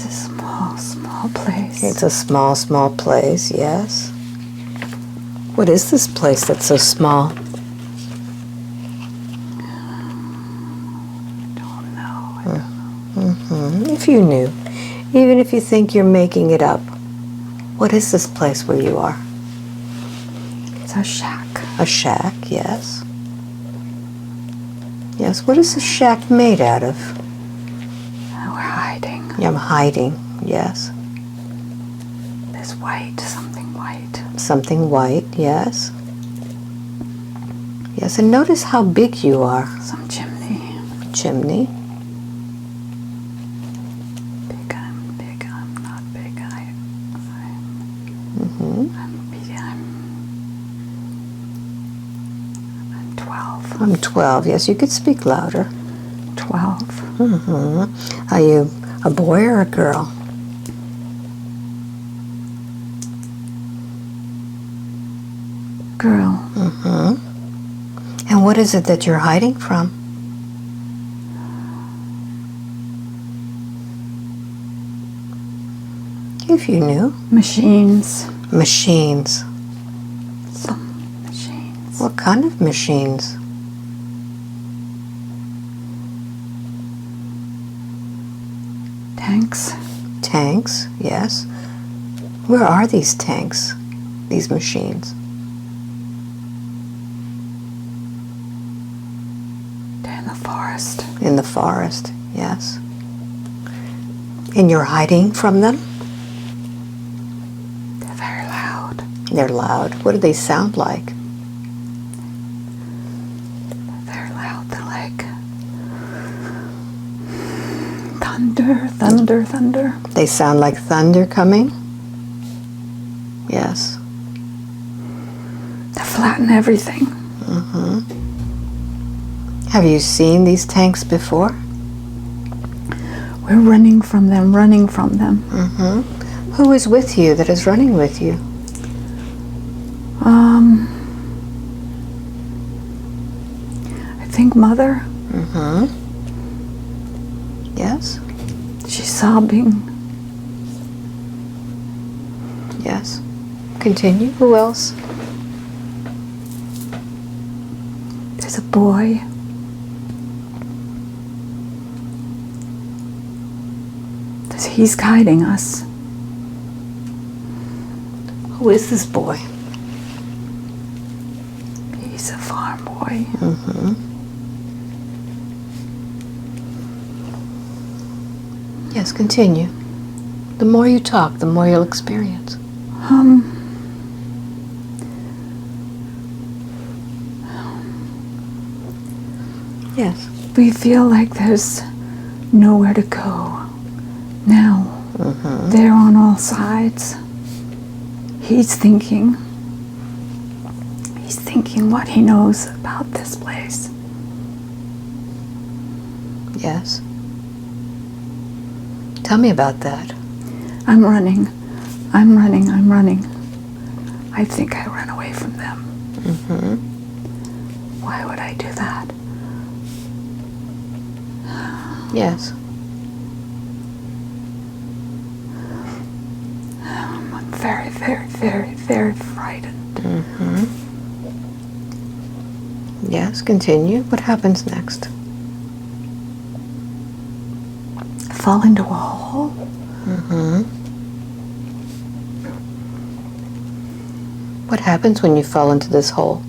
It's a small, small place. It's a small, small place, yes. What is this place that's so small? I don't know. If you knew, even if you think you're making it up, what is this place where you are? It's a shack. A shack, yes. Yes, what is the shack made out of? We're hiding. I'm hiding, yes. There's white, something white. Something white, yes. Yes, and notice how big you are. Some chimney. Chimney. Big, I'm not big. I'm big, I'm 12. I'm 12, yes, you could speak louder. 12. Are you a boy or a girl? Girl. And what is it that you're hiding from? If you knew. Machines. Machines. Some machines. What kind of machines? Tanks. Tanks, yes. Where are these tanks, these machines? They're in the forest. In the forest, yes. And you're hiding from them? They're very loud. They're loud. What do they sound like? They're very loud. They're like thunder, thunder, thunder. They sound like thunder coming? Yes. They flatten everything. Have you seen these tanks before? We're running from them, running from them. Who is with you that is running with you? I think Mother. Yes? She's sobbing. Yes. Continue. Who else? There's a boy. He's guiding us. Who is this boy? He's a farm boy. Yes, continue. The more you talk, the more you'll experience. Yes. We feel like there's nowhere to go now. They're on all sides. He's thinking what he knows about this place. Yes. Tell me about that. I'm running. I think I ran away from them. Why would I do that? Yes. I'm very, very, very, very frightened. Yes, continue. What happens next? I fall into a hole. What happens when you fall into this hole?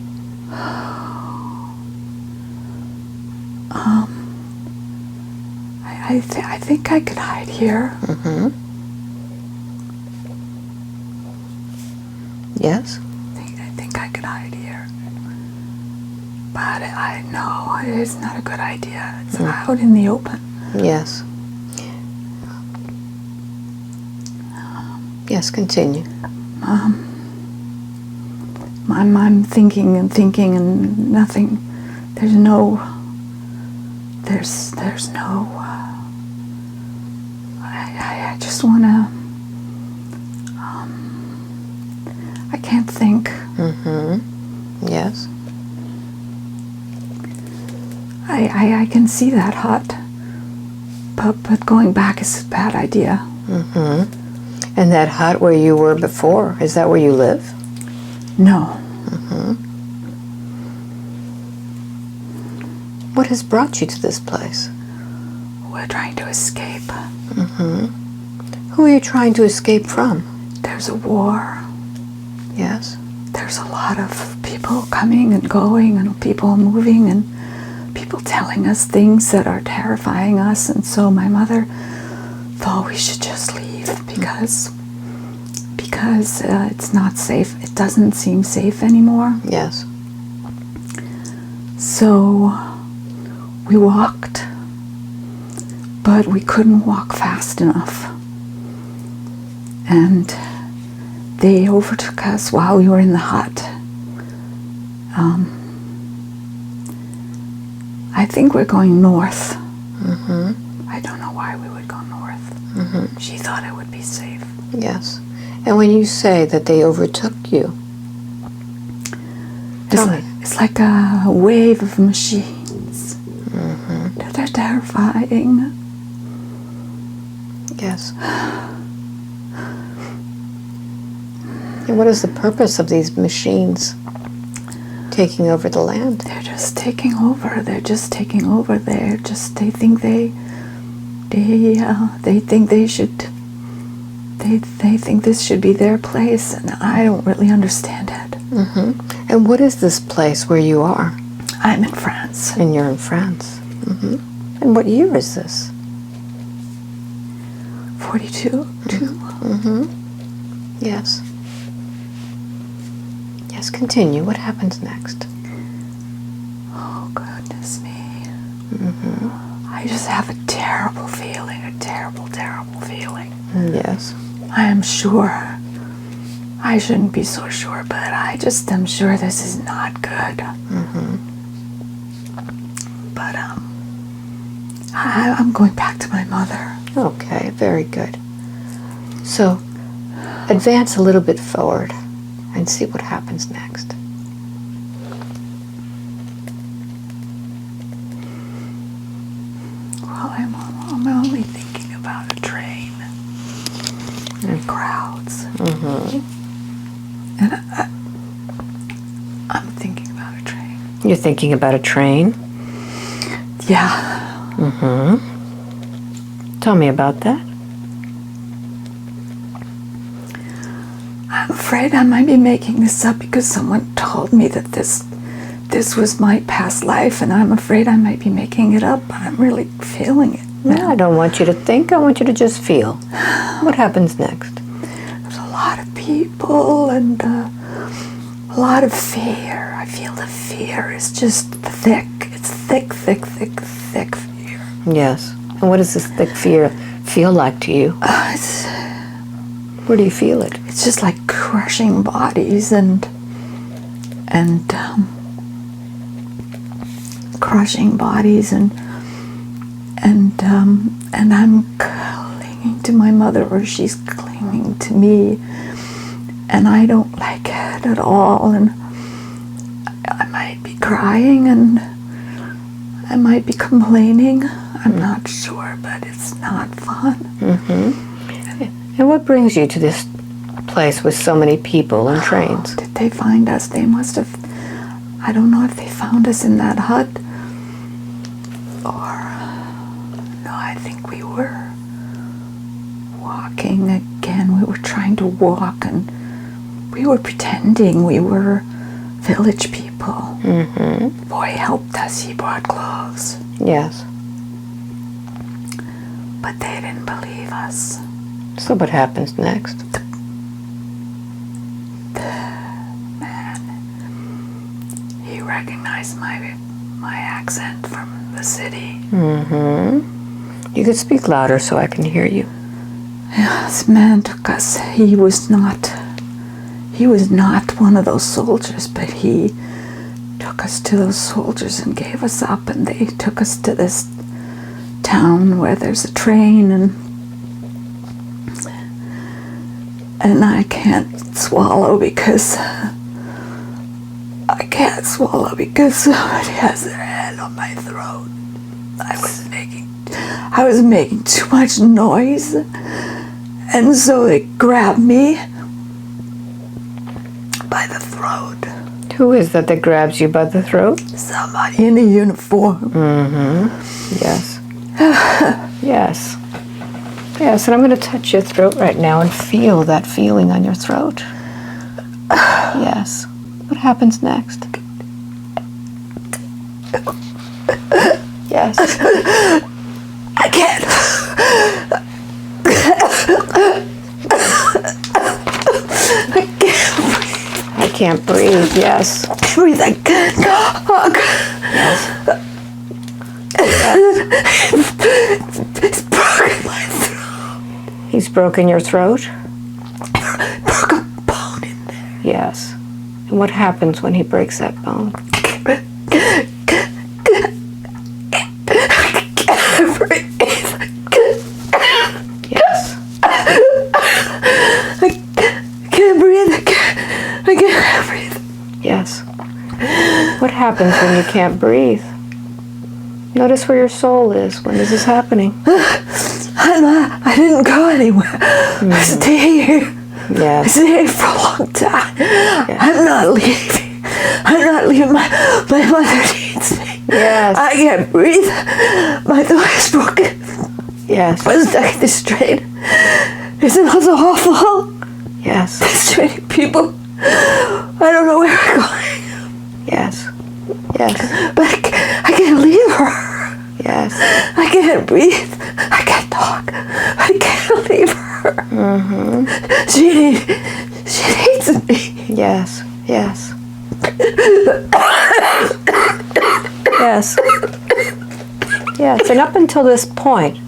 I think I could hide here. Yes? I think I could hide here. But I know it's not a good idea. It's out in the open. Yes. Yes, continue. I'm thinking and nothing. There's no. I just wanna. I can't think. Yes. I can see that hut, but going back is a bad idea. And that hut where you were before, is that where you live? No. What has brought you to this place? We're trying to escape. Who are you trying to escape from? There's a war. Yes. There's a lot of people coming and going and people moving and people telling us things that are terrifying us. And so my mother thought we should just leave because it's not safe. It doesn't seem safe anymore. Yes. So we walked, but we couldn't walk fast enough. And they overtook us while we were in the hut. I think we're going north. I don't know why we would go north. She thought it would be safe. Yes. And when you say that they overtook you, tell me. It's like a wave of machines. They're terrifying. Yes. And what is the purpose of these machines taking over the land? They're just taking over. They think they should. They think this should be their place, and I don't really understand it. And what is this place where you are? I'm in France. And you're in France. And what year is this? 42. Yes. Yes, continue. What happens next? Oh, goodness me. I just have a terrible feeling, a terrible, terrible feeling. Yes. I am sure. I shouldn't be so sure, but I just am sure this is not good. But I'm going back to my mother. Okay, very good. So, advance a little bit forward and see what happens next. Well, I'm only thinking about a train and crowds. And I'm thinking about a train. You're thinking about a train? Yeah. Tell me about that. I'm afraid I might be making this up because someone told me that this was my past life, and I'm afraid I might be making it up, but I'm really feeling it now. No, I don't want you to think. I want you to just feel. What happens next? There's a lot of people and a lot of fear. I feel the fear is just thick. It's thick, thick, thick, thick fear. Yes. And what does this thick fear feel like to you? Where do you feel it? It's just like crushing bodies and crushing bodies and I'm clinging to my mother, or she's clinging to me, and I don't like it at all, and I might be crying and I might be complaining. I'm not sure, but it's not fun. And what brings you to this place with so many people and trains? Did they find us? They must have. I don't know if they found us in that hut or. No, I think we were walking again. We were trying to walk and we were pretending we were village people. Boy helped us. He brought clothes. Yes. But they didn't believe us. So what happens next? The man, he recognized my accent from the city. You could speak louder so I can hear you. This man took us. He was not one of those soldiers, but he took us to those soldiers and gave us up, and they took us to this town where there's a train, and I can't swallow because somebody has their hand on my throat. I was making too much noise, And so they grabbed me by the throat. Who is that grabs you by the throat? Somebody in a uniform. Yes. Yes. Yes, and I'm going to touch your throat right now and feel that feeling on your throat. Yes. What happens next? Yes. I can't. I can't breathe. Yes. Breathe. I can't talk. It's broken my throat. He's broken your throat? Broke a bone in there. Yes. And what happens when he breaks that bone? Yes. I can't breathe. I can't breathe. Yes. What happens when you can't breathe? Notice where your soul is. When is this happening? I didn't go anywhere. I stay here. I Yes. stay here for a long time. I'm not leaving. I'm not leaving. My mother needs me. Yes. I can't breathe. My throat is broken. Yes. I was stuck in this train. Isn't it so awful? Yes. There's too many people. I don't know where we're going. Yes. Yes. But I can't leave her. Yes. I can't breathe. I can't talk. I can't leave her. She hates me. Yes. Yes. Yes. Yes. And up until this point,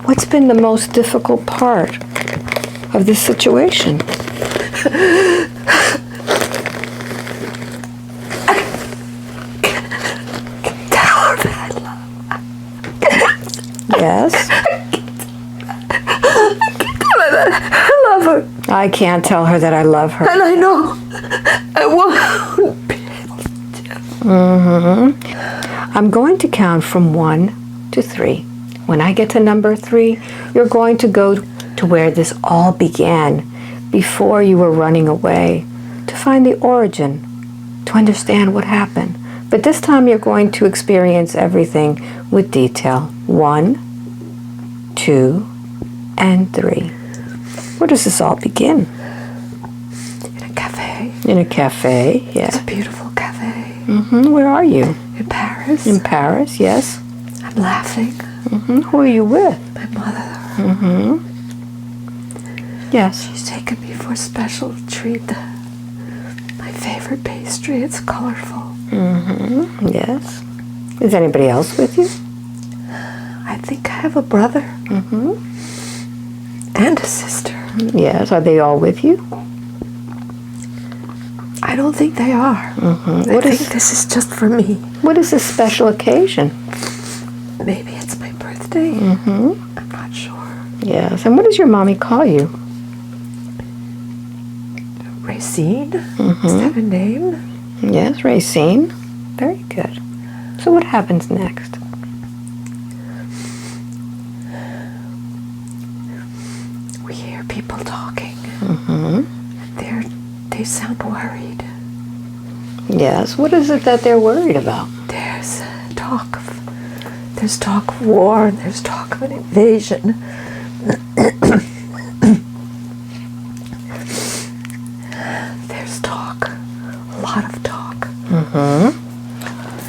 what's been the most difficult part of this situation? Tell her that Yes. I love her. I can't tell her that I love her. And I know I won't be able to. I'm going to count from 1 to 3. When I get to number 3, you're going to go to where this all began, before you were running away, to find the origin, to understand what happened. But this time you're going to experience everything with detail. 1, 2, and 3. Where does this all begin? In a cafe. In a cafe, It's yes. a beautiful cafe. Where are you? In Paris. In Paris, yes. I'm laughing. Who are you with? My mother. Yes. She's taken me for a special treat. My favorite pastry. It's colorful. Yes. Is anybody else with you? I think I have a brother. And a sister. Yes. Are they all with you? I don't think they are. I What think is- this is just for me. What is this special occasion? Maybe it's my birthday. I'm not sure. Yes. And what does your mommy call you? Racine? Is that a name? Yes, Racine. Very good. So what happens next? We hear people talking. They sound worried. Yes. What is it that they're worried about? There's talk of war, and there's talk of an invasion. There's talk, a lot of talk.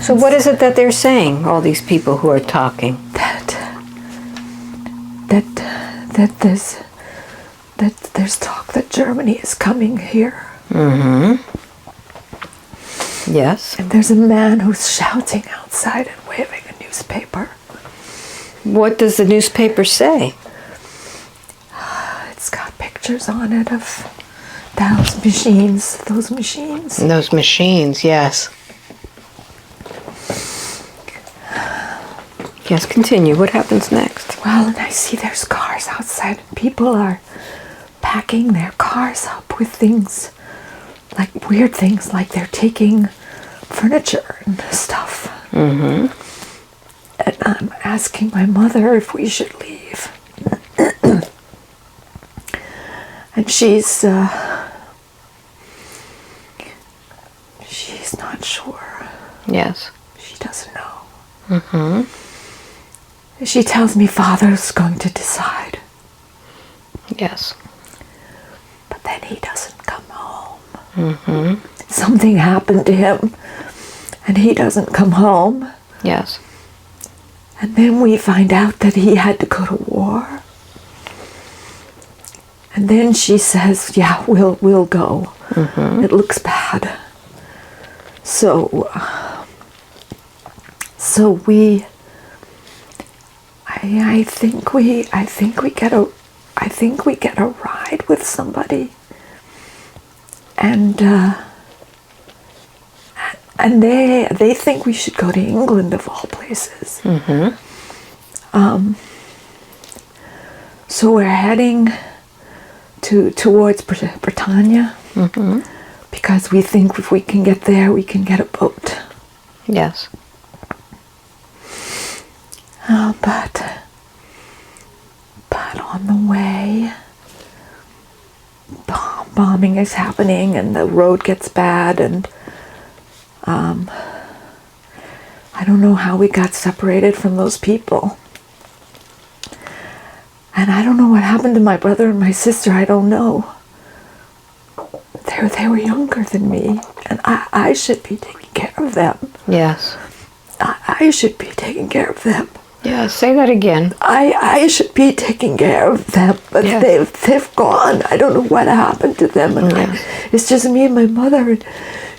So what is it that they're saying, all these people who are talking? That there's talk that Germany is coming here. Yes. And there's a man who's shouting outside and waving a newspaper. What does the newspaper say? It's got pictures on it of those machines. Those machines, yes. Yes, continue. What happens next? Well, and I see there's cars outside, and people are packing their cars up with things, like weird things, like they're taking furniture and stuff. And I'm asking my mother if we should leave. And she's not sure. Yes. She doesn't know. She tells me Father's going to decide. Yes. But then he doesn't come home. Something happened to him, and he doesn't come home. Yes. And then we find out that he had to go to war. And then she says, yeah, we'll go. It looks bad. So we, I think we get a ride with somebody, and they think we should go to England of all places. So we're heading towards Britannia, because we think if we can get there, we can get a boat. Yes. But on the way, bombing is happening, and the road gets bad, and I don't know how we got separated from those people. And I don't know what happened to my brother and my sister. I don't know. They were younger than me, and I should be taking care of them. Yes. I should be taking care of them. Yeah, say that again. I should be taking care of them, but they've gone. I don't know what happened to them. And it's just me and my mother, and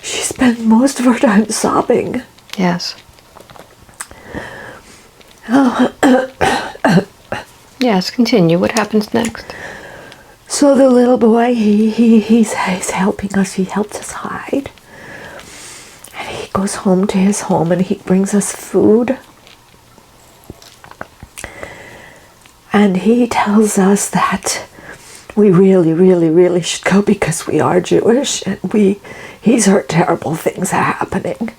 she spent most of her time sobbing. Yes. Yes, continue. What happens next? So the little boy, he's helping us. He helps us hide. And he goes home to his home, and he brings us food. And he tells us that we really, really, really should go because we are Jewish, and he's heard terrible things are happening,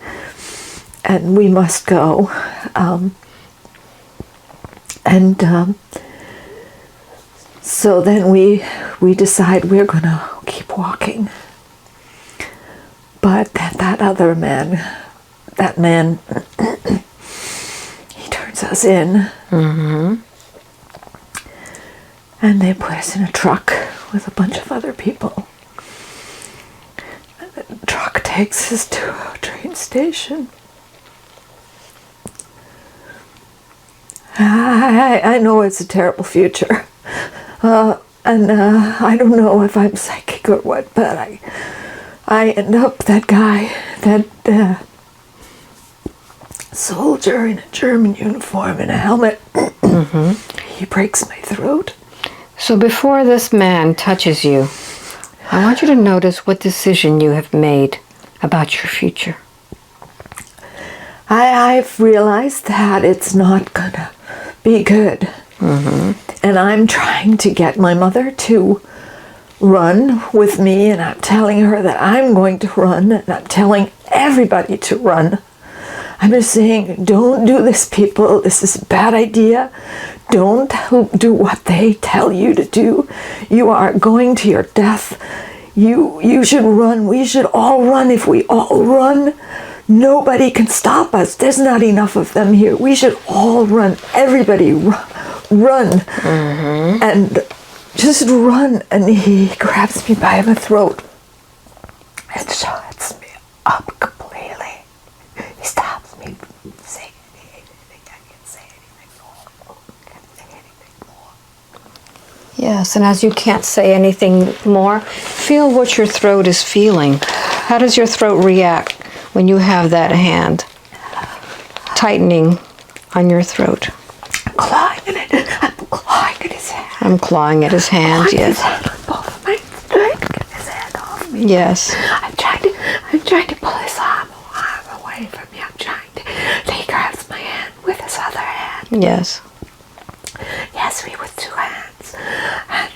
and we must go. So then we decide we're gonna keep walking. But that other man, he turns us in. And they put us in a truck with a bunch of other people. And the truck takes us to a train station. I know it's a terrible future. And I don't know if I'm psychic or what, but I end up, that guy, that soldier in a German uniform and a helmet, he breaks my throat. So before this man touches you, I want you to notice what decision you have made about your future. I've realized that it's not gonna be good. And I'm trying to get my mother to run with me, and I'm telling her that I'm going to run, and I'm telling everybody to run. I'm just saying, don't do this, people. This is a bad idea. Don't do what they tell you to do. You are going to your death. You should run. We should all run. If we all run, nobody can stop us. There's not enough of them here. We should all run. Everybody run. And just run. And he grabs me by the throat and shuts me up completely. He stops me from saying anything. I can't say anything more. Yes, and as you can't say anything more, feel what your throat is feeling. How does your throat react when you have that hand tightening on your throat? I'm clawing at it. I'm clawing at his hand. I'm clawing at his hand, yes. His hand with both of my, trying to get his hand off me. Yes. I'm trying to pull his arm away from me. I'm trying to. He grabs my hand with his other hand. Yes. Yes, we with two hands. And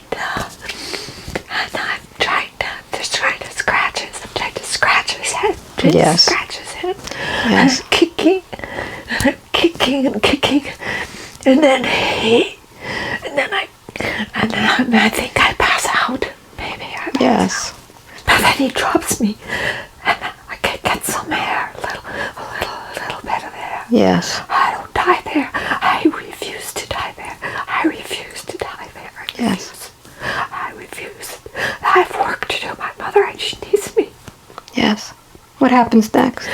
I'm trying to scratch his. I'm trying to scratch his head. Yes. Scratch his head. Yes. And kicking. And then I think I pass out. Yes. I don't die there. I refuse to die there. I refuse to die there. I refuse. Yes. I refuse. I have work to do. My mother, and she needs me. Yes. What happens next?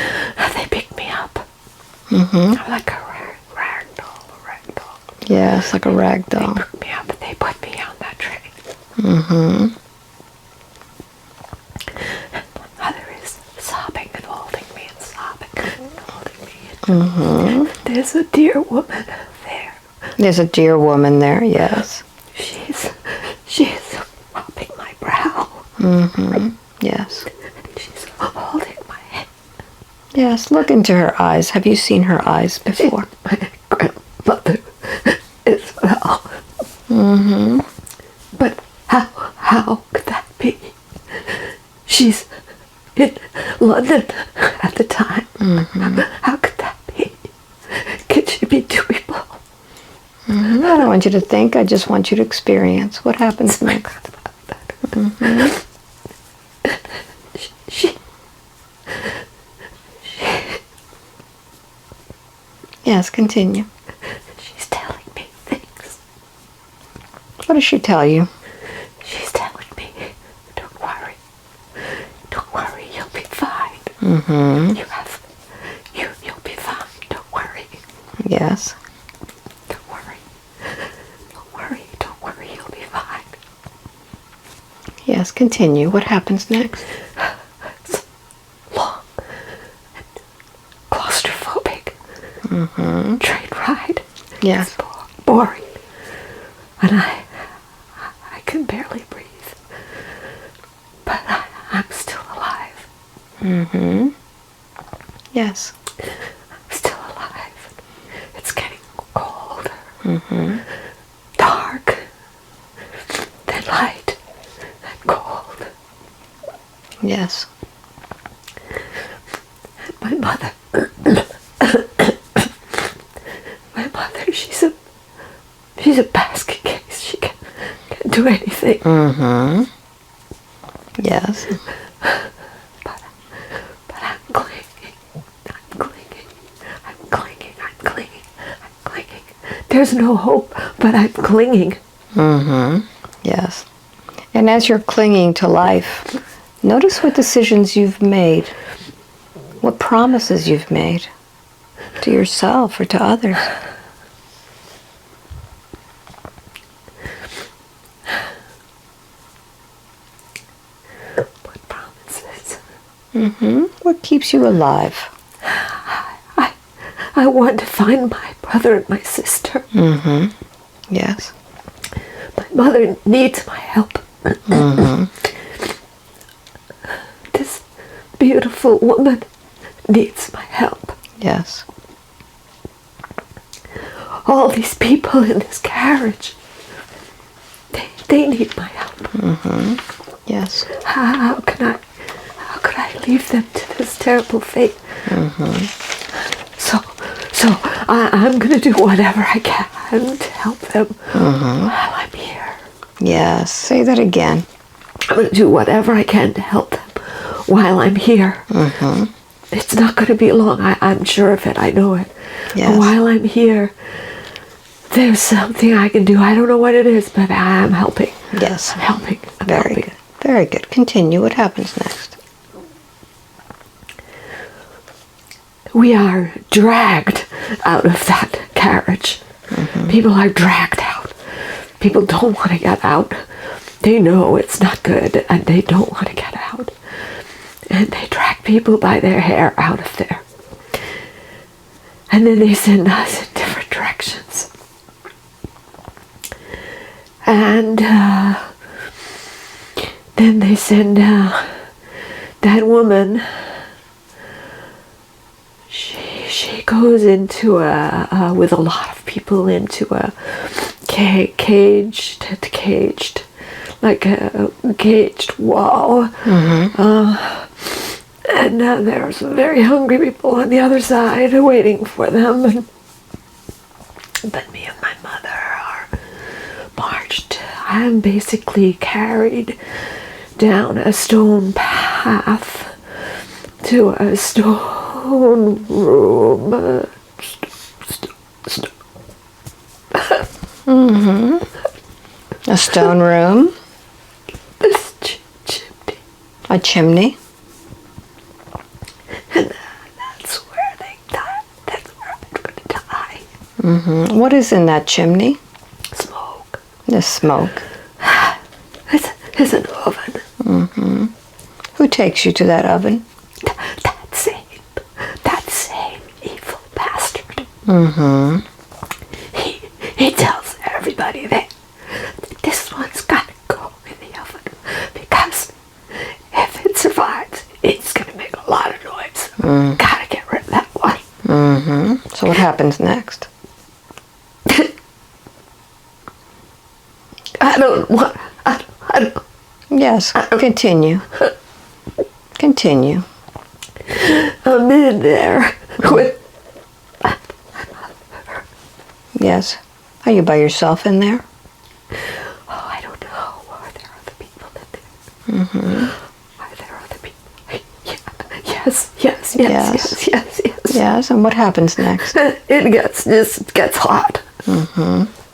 They pick me up. Mm-hmm. I'm like a rag doll. Yes, like a rag doll. They pick me up and they put me on that train. Mm-hmm. And my mother is sobbing and holding me and sobbing and holding me. Mm-hmm. There's a dear woman there. There's a dear woman there, yes. She's rubbing my brow. Mm-hmm. Yes. She's holding my head. Yes, look into her eyes. Have you seen her eyes before? My grandmother is well. Mm-hmm. But how could that be? She's in London at the time. Mm-hmm. How could that be? Could she be two people? Mm-hmm. I don't want you to think. I just want you to experience. What happens next? Mm-hmm. She Yes, continue. She's telling me things. What does she tell you? She's telling me, don't worry. Don't worry, you'll be fine. Mm-hmm. You'll be fine. Don't worry. Yes. Don't worry. Don't worry, you'll be fine. Yes, continue. What happens next? It's long and claustrophobic. Mm-hmm. Train ride. Yes. It's boring. And I can barely breathe. But I'm still alive. Mm-hmm. Yes. I'm still alive. It's getting colder. Mm-hmm. Dark. Then light. Then cold. Yes. And my mother. My mother, she's a basket case. She can do anything. Mm-hmm. Yes. But I'm clinging. I'm clinging. There's no hope, but I'm clinging. Mm-hmm. Yes. And as you're clinging to life, notice what decisions you've made, what promises you've made to yourself or to others. What promises? Mm-hmm. What keeps you alive? I want to find my brother and my sister. Mm-hmm. Yes. My mother needs my help. Mm-hmm. This beautiful woman needs my help. Yes. All these people in this carriage, they need my help. Mm-hmm. Yes. How could I leave them to this terrible fate? Mm-hmm. So I'm gonna do whatever I can to help them while I'm here. Yes. Say that again. I'm gonna do whatever I can to help them while I'm here. Mm-hmm. It's not gonna be long. I'm sure of it. I know it. Yes. But while I'm here, there's something I can do. I don't know what it is, but I'm helping. Yes. I'm helping. Very good. Very good. Continue. What happens next? We are dragged out of that carriage. Mm-hmm. People are dragged out. People don't want to get out. They know it's not good and they don't want to get out. And they drag people by their hair out of there. And then they send us in different directions. And then they send that woman. She goes into with a lot of people into a caged like a caged wall. Mm-hmm. And there's very hungry people on the other side waiting for them. But me and my mother are marched. I'm basically carried down a stone path to a stone room, A stone room. This chimney. A chimney. And that's where they died. That's where I'm going to die. What is in that chimney? Smoke. The smoke. It's an oven. Who takes you to that oven? That same evil bastard. He tells everybody that this one's got to go in the oven because if it survives, it's going to make a lot of noise. Gotta get rid of that one. So what happens next? I don't. Yes, continue. Continue. I'm in there with. Yes. Are you by yourself in there? Oh, I don't know. Are there other people in there? Are there other people? Yes. Yes, and what happens next? It gets hot.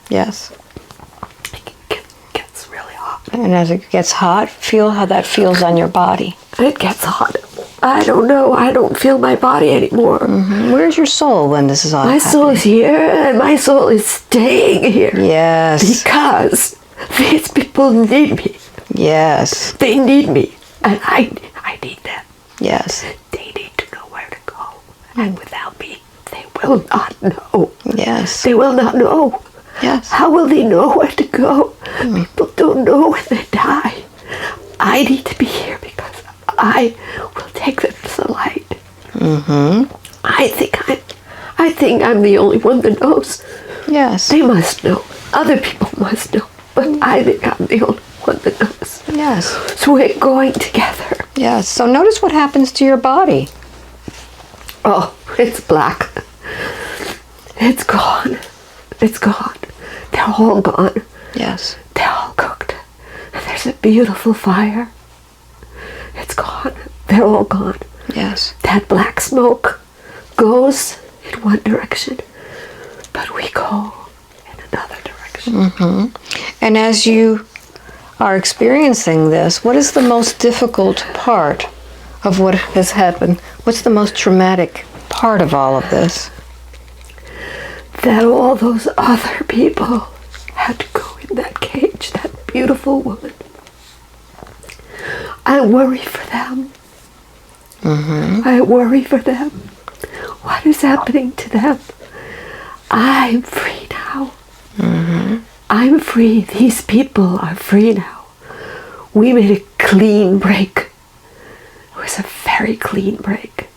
Yes. It gets really hot. And as it gets hot, feel how that feels on your body. It gets hot. I don't know. I don't feel my body anymore. Where's your soul when this is all My happening? soul is here, and my soul is staying here. Yes. Because these people need me. Yes. They need me, and I need them. Yes. They need to know where to go, and without me, they will not know. Yes. They will not know. Yes. How will they know where to go? People don't know when they die. I need to be here because I will take them to the light. I think I'm the only one that knows. Yes. They must know. Other people must know. But I think I'm the only one that knows. Yes. So we're going together. Yes. So notice what happens to your body. Oh, it's black. It's gone. It's gone. They're all gone. Yes. They're all cooked. And there's a beautiful fire. It's gone. They're all gone. Yes. That black smoke goes in one direction, but we go in another direction. And as you are experiencing this, what is the most difficult part of what has happened? What's the most traumatic part of all of this? That all those other people had to go in that cage, that beautiful woman. I worry for them. I worry for them. What is happening to them? I'm free now. I'm free. These people are free now. We made a clean break. It was a very clean break.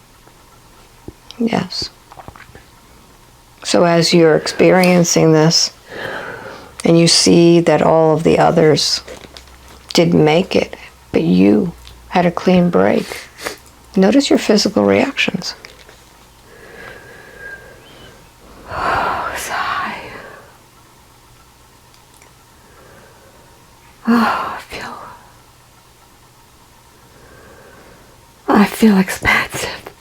Yes. So as you're experiencing this, and you see that all of the others didn't make it, but you had a clean break, notice your physical reactions. Sigh. Oh, I feel expansive.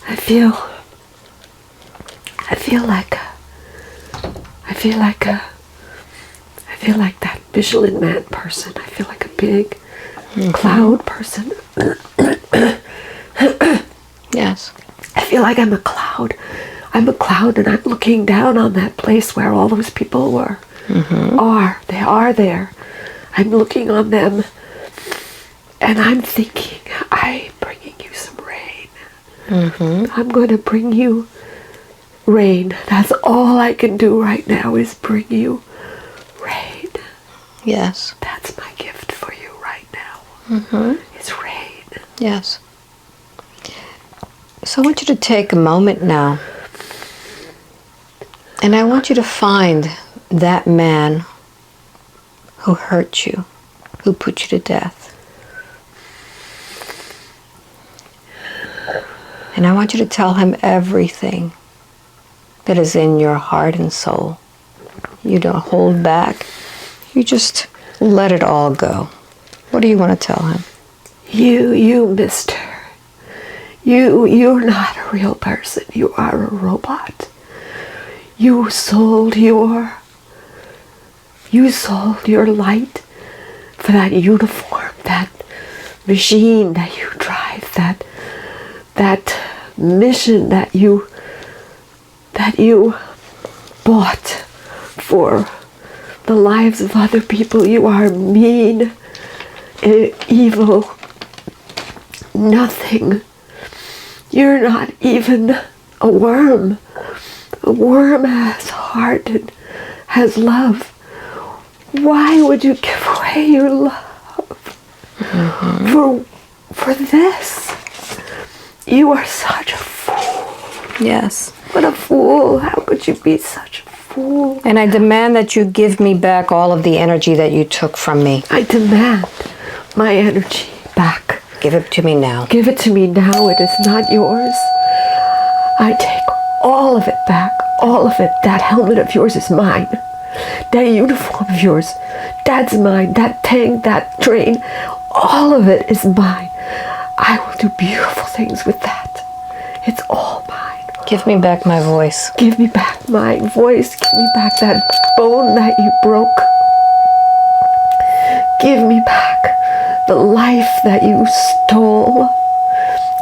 I feel like that Michelin Man person. I feel like a big cloud person. Yes. I feel like I'm a cloud. I'm a cloud, and I'm looking down on that place where all those people were. They are there. I'm looking on them, and I'm thinking, I'm bringing you some rain. I'm going to bring you rain. That's all I can do right now is bring you rain. Yes. That's my gift for you right now. It's rain. Yes. So I want you to take a moment now, and I want you to find that man who hurt you, who put you to death. And I want you to tell him everything that is in your heart and soul. You don't hold back. You just let it all go. What do you want to tell him? You mister. You're not a real person. You are a robot. You sold your You sold your light for that uniform, that machine that you drive, that mission that you bought for the lives of other people. You are mean, evil, nothing. You're not even a worm. A worm has heart and has love. Why would you give away your love for this? You are such a fool. Yes. What a fool. How could you be such a fool? And I demand that you give me back all of the energy that you took from me. I demand my energy back. Give it to me now. Give it to me now. It is not yours. I take all of it back. All of it. That helmet of yours is mine. That uniform of yours, that's mine. That tank, that train, all of it is mine. I will do beautiful things with that. It's all mine. Give me back my voice. Give me back my voice. Give me back that bone that you broke. Give me back the life that you stole.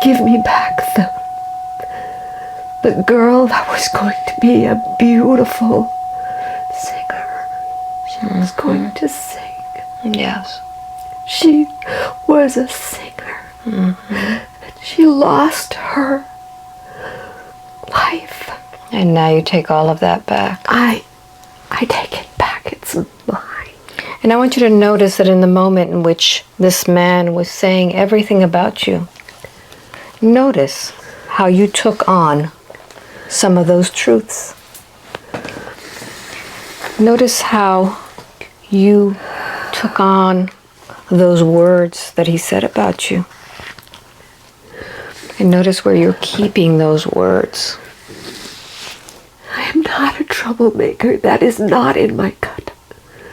Give me back the girl that was going to be a beautiful singer. She was going to sing. Yes. She was a singer. And she lost her life. And now you take all of that back. I take it back. It's mine. And I want you to notice that in the moment in which this man was saying everything about you, notice how you took on some of those truths. Notice how you took on those words that he said about you. And notice where you're keeping those words. I am not a troublemaker. That is not in my gut.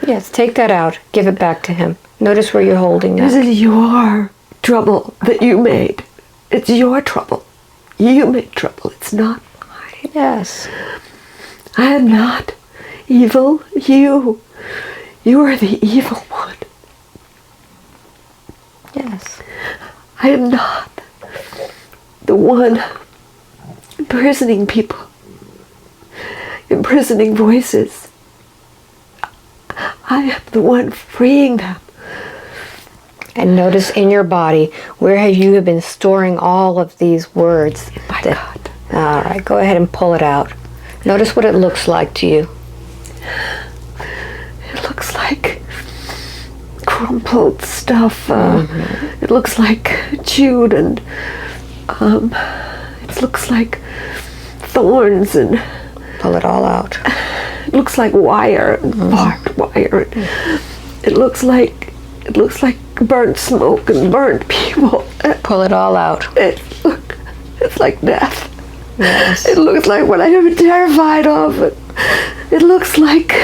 Yes, take that out. Give it back to him. Notice where you're holding This that. is your trouble that you made. It's your trouble. You made trouble. It's not mine. Yes. I am not evil. You are the evil one. Yes. I am not the one imprisoning people, imprisoning voices. I am the one freeing them. And notice in your body, where have you been storing all of these words? My God. All right, go ahead and pull it out. Notice what it looks like to you. It looks like crumpled stuff. It looks like chewed, and it looks like thorns, and Pull it all out. it looks like wire, barbed wire. It looks like burnt smoke and burnt people. Pull it all out. It's like death. Yes. It looks like what I have been terrified of. It looks like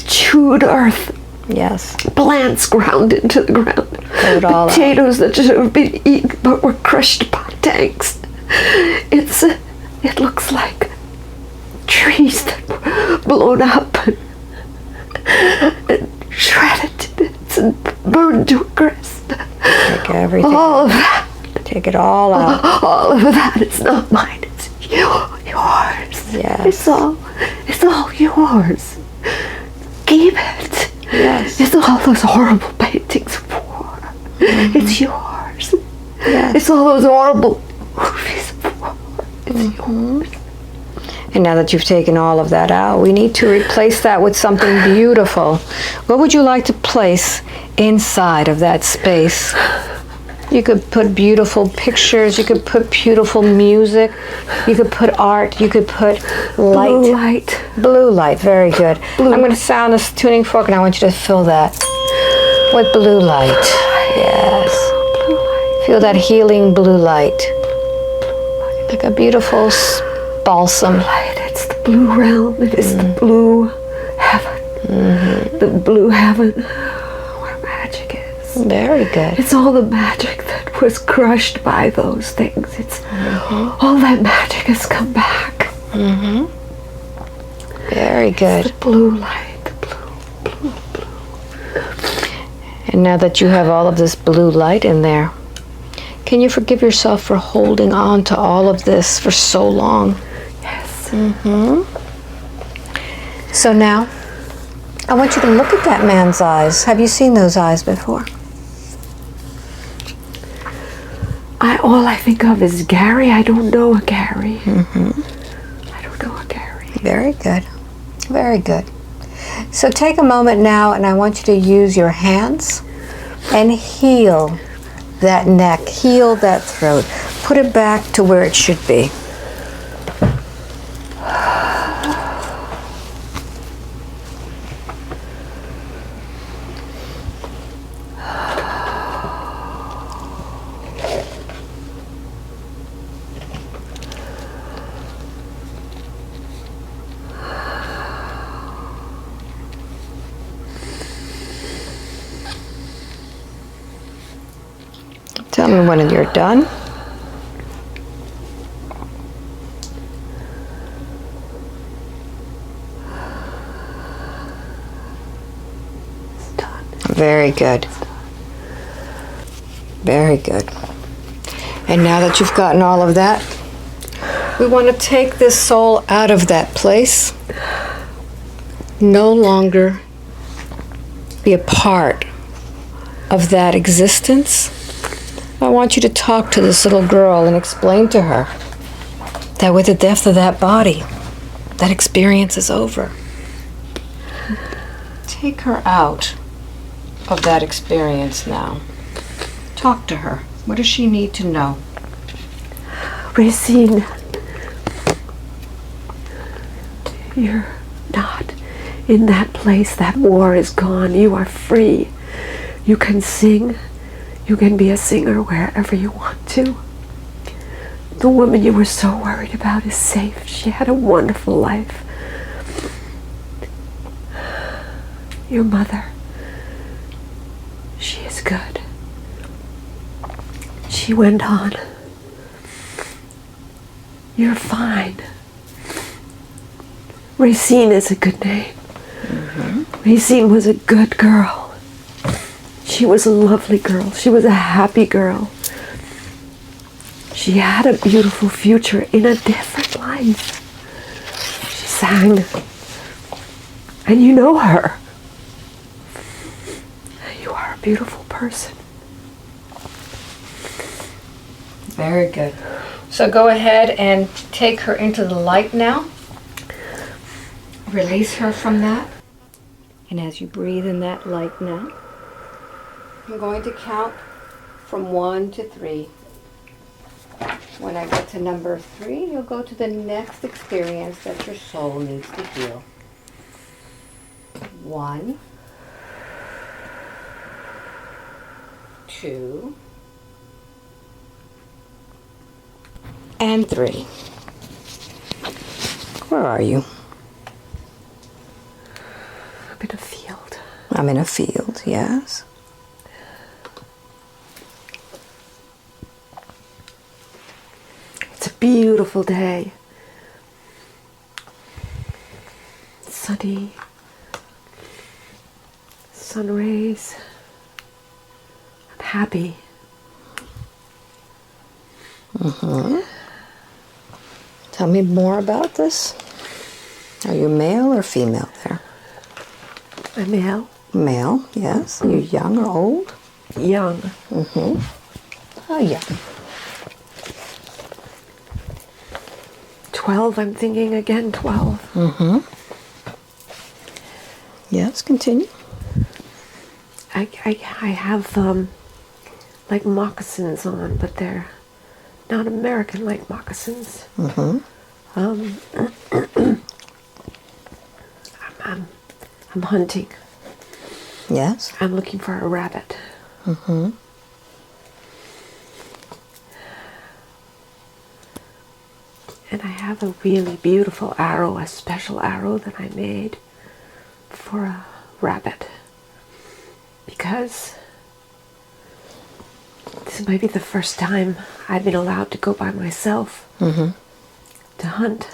chewed earth, Yes. plants ground into the ground, Pull it all out. potatoes that should have been eaten but were crushed by tanks. It looks like trees that were blown up and shredded to bits and burned to a crisp. Take everything. All of that. Take it all out. All of that is not mine. It's yours. Yes. It's all yours. Keep it. Yes. It's all those horrible paintings of war. It's yours. Yes. It's all those horrible movies of war. It's yours. And now that you've taken all of that out, we need to replace that with something beautiful. What would you like to place inside of that space? You could put beautiful pictures, you could put beautiful music, you could put art, you could put light. Blue light. Blue light, very good. I'm going to sound this tuning fork and I want you to fill that with blue light. Yes. Blue light. Feel that healing blue light. Like a beautiful balsam. It's the blue realm. It is the blue heaven. The blue heaven where magic is. Very good. It's all the magic that was crushed by those things. It's all that magic has come back. Very good. The blue light, the blue And now that you have all of this blue light in there, can you forgive yourself for holding on to all of this for so long? Yes. So now, I want you to look at that man's eyes. Have you seen those eyes before? All I think of is Gary. I don't know a Gary. I don't know a Gary. Very good. Very good. So take a moment now, and I want you to use your hands and heal that neck, heal that throat. Put it back to where it should be. Tell me when you're done. It's done. Very good. Very good. And now that you've gotten all of that, we want to take this soul out of that place. No longer be a part of that existence. I want you to talk to this little girl and explain to her that with the death of that body, that experience is over. Take her out of that experience now. Talk to her. What does she need to know? Racine, you're not in that place. That war is gone. You are free. You can sing. You can be a singer wherever you want to. The woman you were so worried about is safe. She had a wonderful life. Your mother, she is good. She went on. You're fine. Racine is a good name. Racine was a good girl. She was a lovely girl. She was a happy girl. She had a beautiful future in a different life. She sang. And you know her. You are a beautiful person. Very good. So go ahead and take her into the light now. Release her from that. And as you breathe in that light now, I'm going to count from 1 to 3. When I get to number 3, you'll go to the next experience that your soul needs to heal. 1, 2, and 3. Where are you? I'm in a field. I'm in a field, yes. It's a beautiful day. Sunny. Sun rays. I'm happy. Tell me more about this. Are you male or female there? I'm male. Male, yes. Are you young or old? Young. Oh, young. 12, I'm thinking again, 12. Yes, continue. I have like moccasins on, but they're not American like moccasins. I'm hunting. Yes. I'm looking for a rabbit. And I have a really beautiful arrow, a special arrow that I made for a rabbit. Because this might be the first time I've been allowed to go by myself to hunt.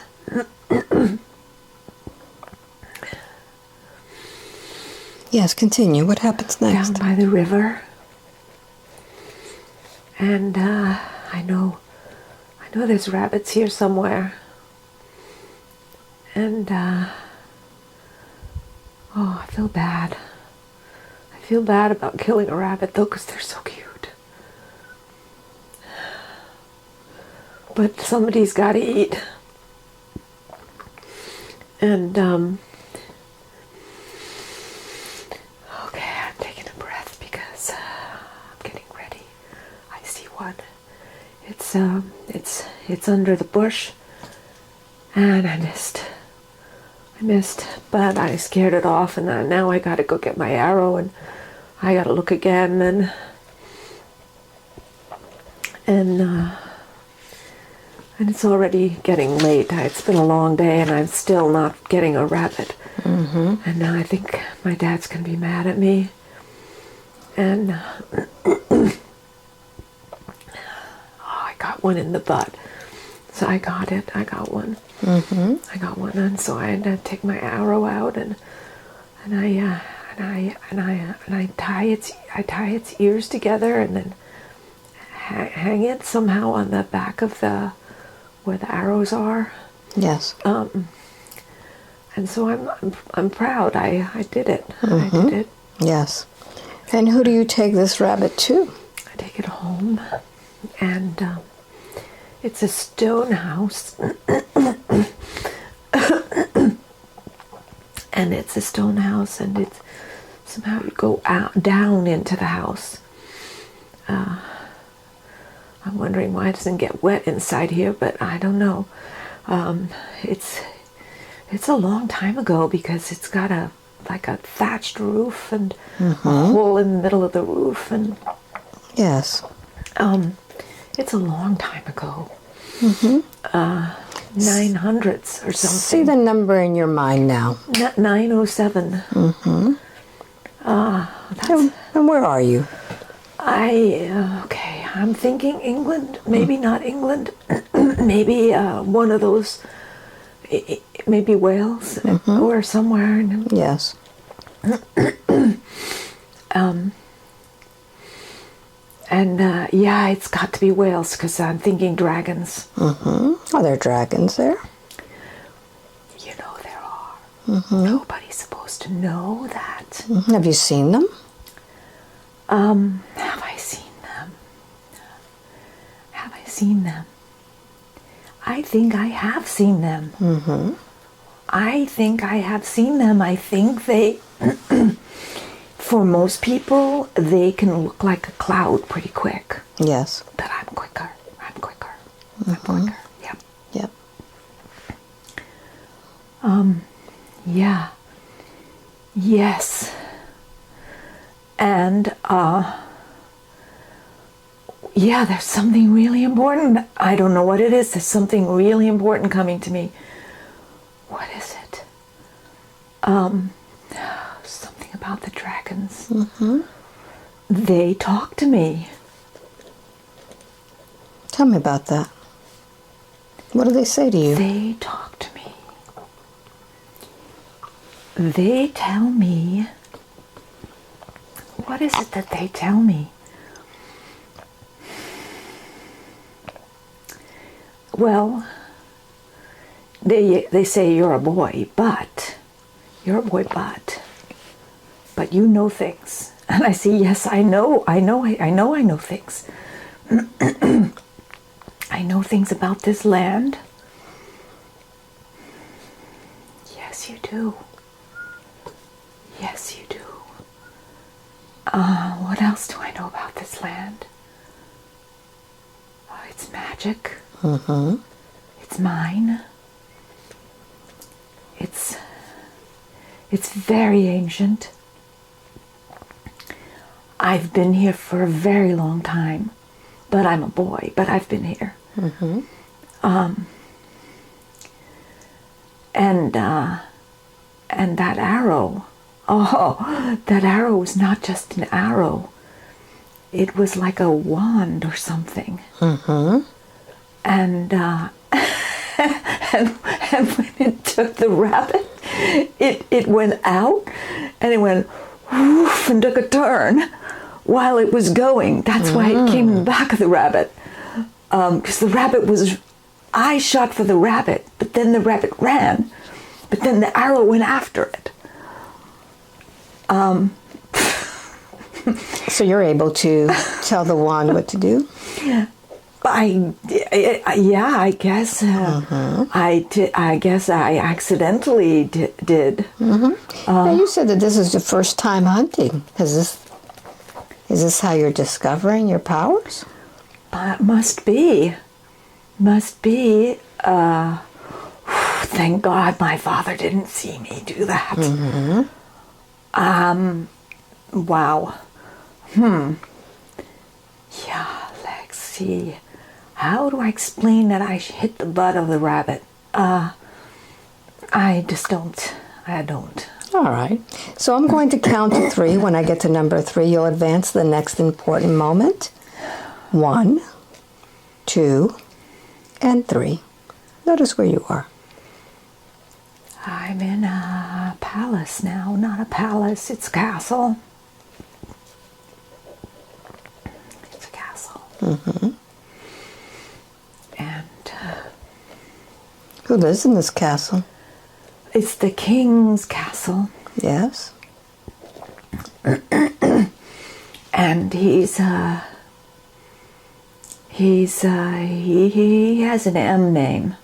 Yes, continue. What happens next? down by the river. And I know there's rabbits here somewhere. And I feel bad. I feel bad about killing a rabbit though, because they're so cute. But somebody's got to eat. And okay, I'm taking a breath because I'm getting ready. I see one. It's under the bush, and I missed, but I scared it off, and now I got to go get my arrow, and I got to look again, and it's already getting late. It's been a long day, and I'm still not getting a rabbit. Mm-hmm. And now I think my dad's going to be mad at me. And I got one in the butt. So I got it. I got one. Mm-hmm. I got one, and so I had to take my arrow out, and I tie its ears together, and then hang it somehow on the back of where the arrows are. Yes. And so I'm proud. I did it. Mm-hmm. I did it. Yes. And who do you take this rabbit to? I take it home, and it's a stone house. And it's a stone house, and it's somehow you go down into the house. I'm wondering why it doesn't get wet inside here, but I don't know. It's a long time ago, because it's got a thatched roof and a hole in the middle of the roof, and Yes. it's a long time ago. Mm-hmm. 900s or something. See the number in your mind now. 907. Mm-hmm. And where are you? Okay, I'm thinking England, maybe not England, maybe one of those, maybe Wales or somewhere. Yes. Yeah, it's got to be Wales, because I'm thinking dragons. Mm-hmm. Are there dragons there? You know there are. Mm-hmm. Nobody's supposed to know that. Mm-hmm. Have you seen them? Have I seen them? Have I seen them? I think I have seen them. Mm-hmm. I think I have seen them. I think they, for most people, they can look like a cloud pretty quick. Yes. But I'm quicker. Mm-hmm. I'm quicker. Yep. Yep. Yeah. Yes. And, yeah, there's something really important. I don't know what it is. There's something really important coming to me. What is it? Something about the dragons. Mm-hmm. They talk to me. Tell me about that. What do they say to you? They talk to me. They tell me. What is it that they tell me? Well, they say you're a boy, but you know things. And I say, yes, I know things. I know things about this land. Yes, you do. Yes, you do. What else do I know about this land? It's magic. Mm-hmm. It's mine. It's very ancient. I've been here for a very long time, but I'm a boy, but I've been here. Mm-hmm. And that arrow, that arrow was not just an arrow. It was like a wand or something. Mm-hmm. And when it took the rabbit, it went out, and it went woof, and took a turn while it was going. That's why it came in the back of the rabbit. Because the rabbit was, I shot for the rabbit, but then the rabbit ran, but then the arrow went after it. So you're able to tell the wand what to do? I guess. I guess I accidentally did. Now you said that this is your first time hunting. Is this how you're discovering your powers? Must be. Thank God my father didn't see me do that. Wow. Yeah, let's see. How do I explain that I hit the butt of the rabbit? I don't. All right. So I'm going to count to 3. When I get to number 3, you'll advance to the next important moment. 1, 2, and 3. Notice where you are. I'm in a palace now. Not a palace, it's a castle. It's a castle. And Who lives in this castle? it's the king's castle. Yes. And he has an M name.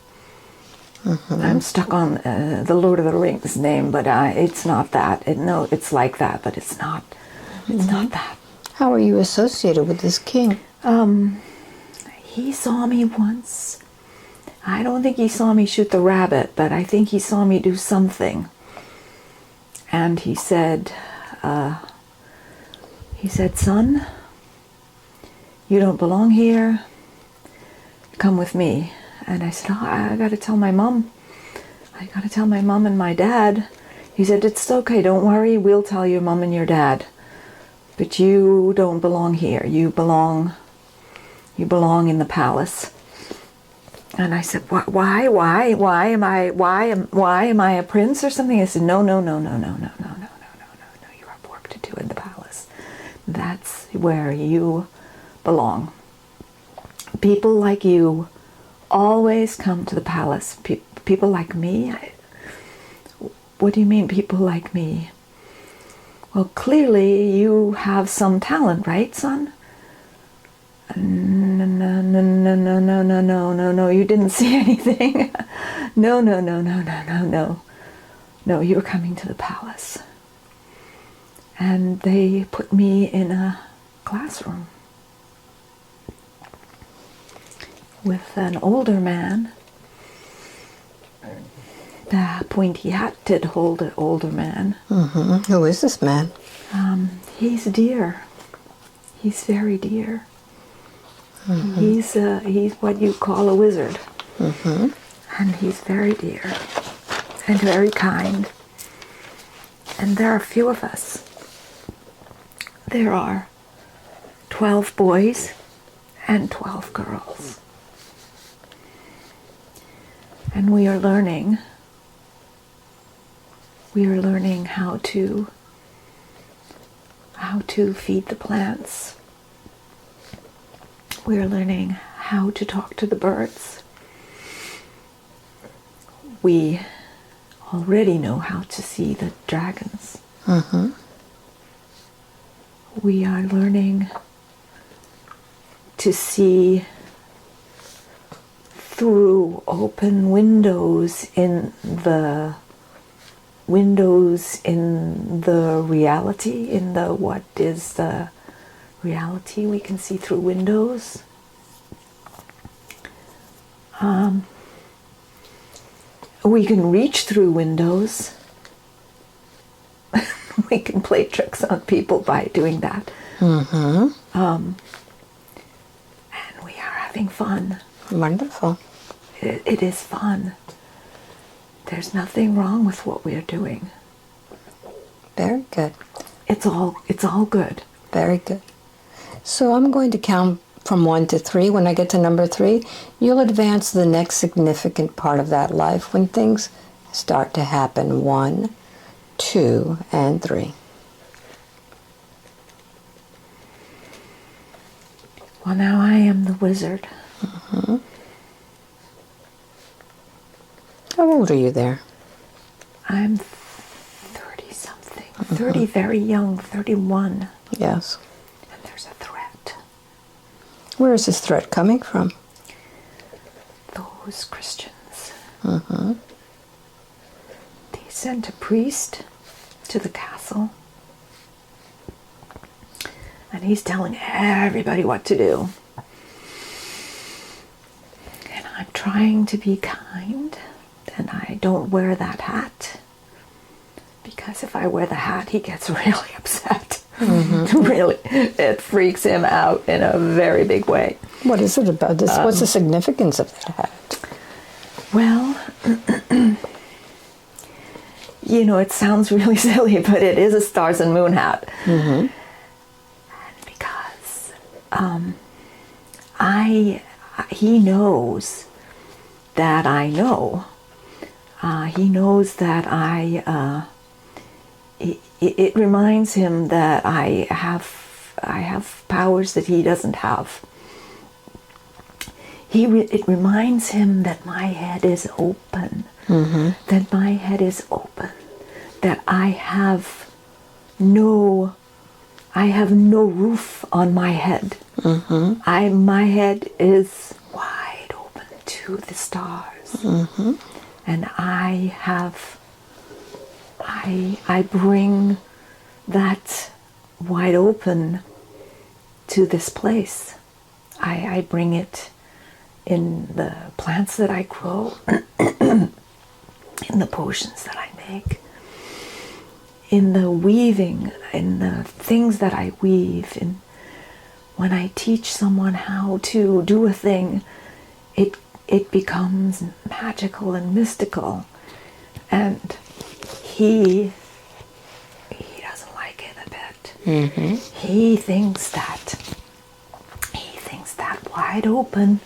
I'm stuck on the Lord of the Rings name, but it's not that. It's like that, but it's not. It's not that. How are you associated with this king? He saw me once. I don't think he saw me shoot the rabbit, but I think he saw me do something. And he said, son, you don't belong here. Come with me. And I said, I got to tell my mom. I got to tell my mom and my dad. He said, it's okay, don't worry. We'll tell your mom and your dad. But you don't belong here. You belong in the palace. And I said, why am I a prince or something? I said, no, you have work to do in the palace. That's where you belong. People like you always come to the palace. People like me? What do you mean, people like me? Well, clearly you have some talent, right, son? No, you didn't see anything. No, you're coming to the palace. And they put me in a classroom with an older man, the pointy-hatted older man. Who is this man? He's dear. He's very dear. He's what you call a wizard. And he's very dear and very kind. And there are a few of us. There are 12 boys and 12 girls. And we are learning how to feed the plants. We are learning how to talk to the birds. We already know how to see the dragons. We are learning to see through open windows in the reality, what is the reality. We can see through windows. We can reach through windows. We can play tricks on people by doing that. And we are having fun. Wonderful. It is fun. There's nothing wrong with what we're doing. Very good. It's all good. Very good. So I'm going to count from 1 to 3. When I get to number 3, you'll advance to the next significant part of that life when things start to happen. 1, 2, and 3. Well, now I am the wizard. How old are you there? I'm 30-something. 30, very young, 31. Yes. And there's a threat. Where is this threat coming from? Those Christians. They sent a priest to the castle. And he's telling everybody what to do. And I'm trying to be kind. And I don't wear that hat. Because if I wear the hat, he gets really upset. Really. It freaks him out in a very big way. What is it about this? What's the significance of that hat? Well, it sounds really silly, but it is a stars and moon hat. And because he knows that I know. He knows that it reminds him that I have powers that he doesn't have. It reminds him that my head is open. That my head is open. That I have no roof on my head. My head is wide open to the stars. And I bring that wide open to this place. I bring it in the plants that I grow, in the potions that I make, in the weaving, in the things that I weave. And when I teach someone how to do a thing, it becomes magical and mystical. And he doesn't like it a bit. He thinks that wide open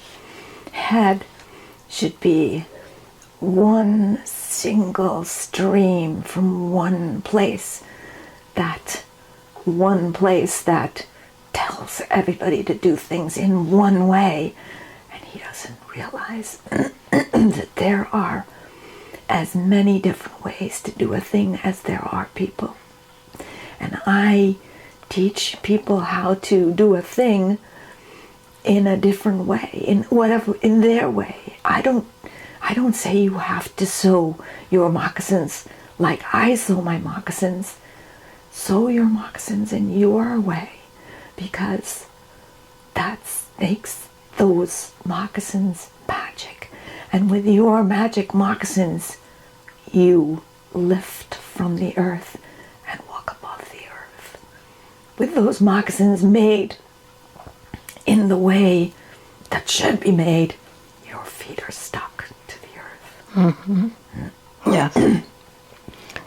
head should be one single stream from one place that tells everybody to do things in one way. And he doesn't realize that there are as many different ways to do a thing as there are people. And I teach people how to do a thing in a different way, in their way. I don't say you have to sew your moccasins like I sew my moccasins. Sew your moccasins in your way, because that makes those moccasins magic. And with your magic moccasins, you lift from the earth and walk above the earth. With those moccasins made in the way that should be made, your feet are stuck to the earth. Yes.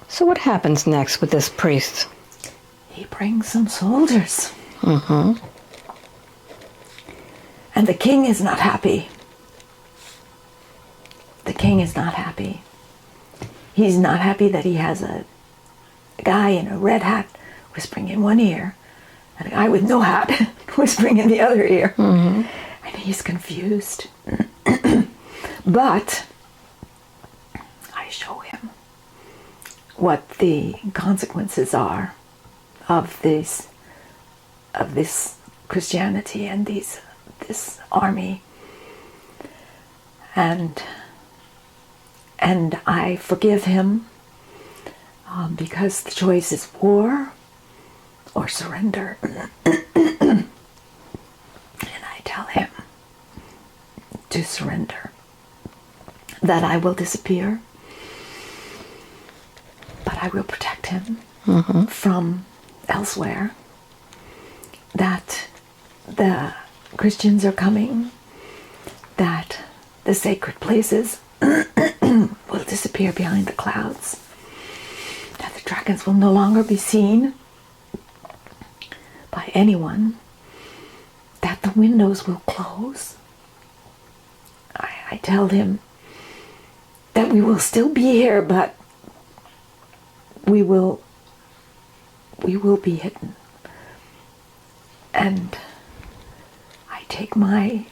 So what happens next with this priest? He brings some soldiers. And the king is not happy. The king is not happy. He's not happy that he has a guy in a red hat whispering in one ear, and a guy with no hat whispering in the other ear. And he's confused. But I show him what the consequences are of this Christianity and this army. And I forgive him because the choice is war or surrender. And I tell him to surrender, that I will disappear, but I will protect him from elsewhere, that the Christians are coming, that the sacred places will disappear behind the clouds, that the dragons will no longer be seen by anyone, that the windows will close. I tell him that we will still be here, but we will be hidden. And I take my